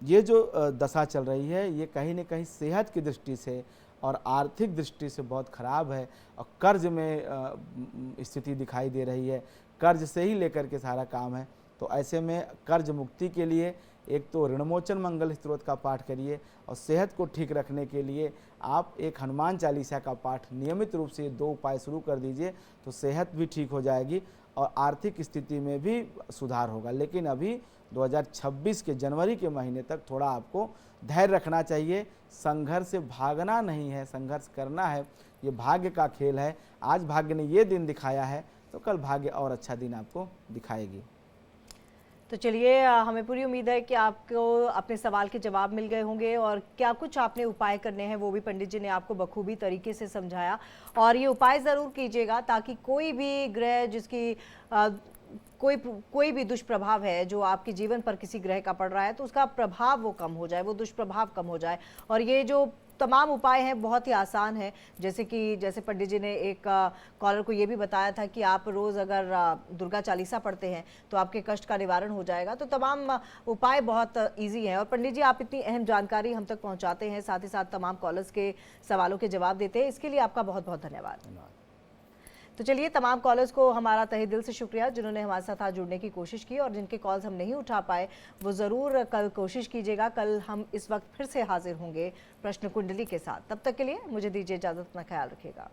ये जो दशा चल रही है, ये कहीं न कहीं सेहत की दृष्टि से और आर्थिक दृष्टि से बहुत ख़राब है। और कर्ज में स्थिति दिखाई दे रही है, कर्ज से ही लेकर के सारा काम है। तो ऐसे में कर्ज मुक्ति के लिए एक तो ऋणमोचन मंगल स्तोत्र का पाठ करिए, और सेहत को ठीक रखने के लिए आप एक हनुमान चालीसा का पाठ नियमित रूप से 2 उपाय शुरू कर दीजिए, तो सेहत भी ठीक हो जाएगी और आर्थिक स्थिति में भी सुधार होगा। लेकिन अभी 2026 के जनवरी के महीने तक थोड़ा आपको धैर्य रखना चाहिए। संघर्ष से भागना नहीं है, संघर्ष करना है। ये भाग्य का खेल है। आज भाग्य ने ये दिन दिखाया है, तो कल भाग्य और अच्छा दिन आपको दिखाएगी। तो चलिए, हमें पूरी उम्मीद है कि आपको अपने सवाल के जवाब मिल गए होंगे, और क्या कुछ आपने उपाय करने हैं वो भी पंडित जी ने आपको बखूबी तरीके से समझाया। और ये उपाय ज़रूर कीजिएगा, ताकि कोई भी ग्रह जिसकी कोई भी दुष्प्रभाव है जो आपके जीवन पर किसी ग्रह का पड़ रहा है, तो उसका प्रभाव वो कम हो जाए, वो दुष्प्रभाव कम हो जाए। और ये जो तमाम उपाय हैं बहुत ही आसान है। जैसे पंडित जी ने एक कॉलर को ये भी बताया था कि आप रोज़ अगर दुर्गा चालीसा पढ़ते हैं तो आपके कष्ट का निवारण हो जाएगा। तो तमाम उपाय बहुत इजी हैं। और पंडित जी, आप इतनी अहम जानकारी हम तक पहुंचाते हैं, साथ ही साथ तमाम कॉलर्स के सवालों के जवाब देते हैं, इसके लिए आपका बहुत बहुत धन्यवाद। तो चलिए, तमाम कॉलर्स को हमारा तहे दिल से शुक्रिया जिन्होंने हमारे साथ आज जुड़ने की कोशिश की, और जिनके कॉल्स हम नहीं उठा पाए वो ज़रूर कल कोशिश कीजिएगा। कल हम इस वक्त फिर से हाजिर होंगे प्रश्न कुंडली के साथ। तब तक के लिए मुझे दीजिए इजाज़त, अपना ख्याल रखिएगा।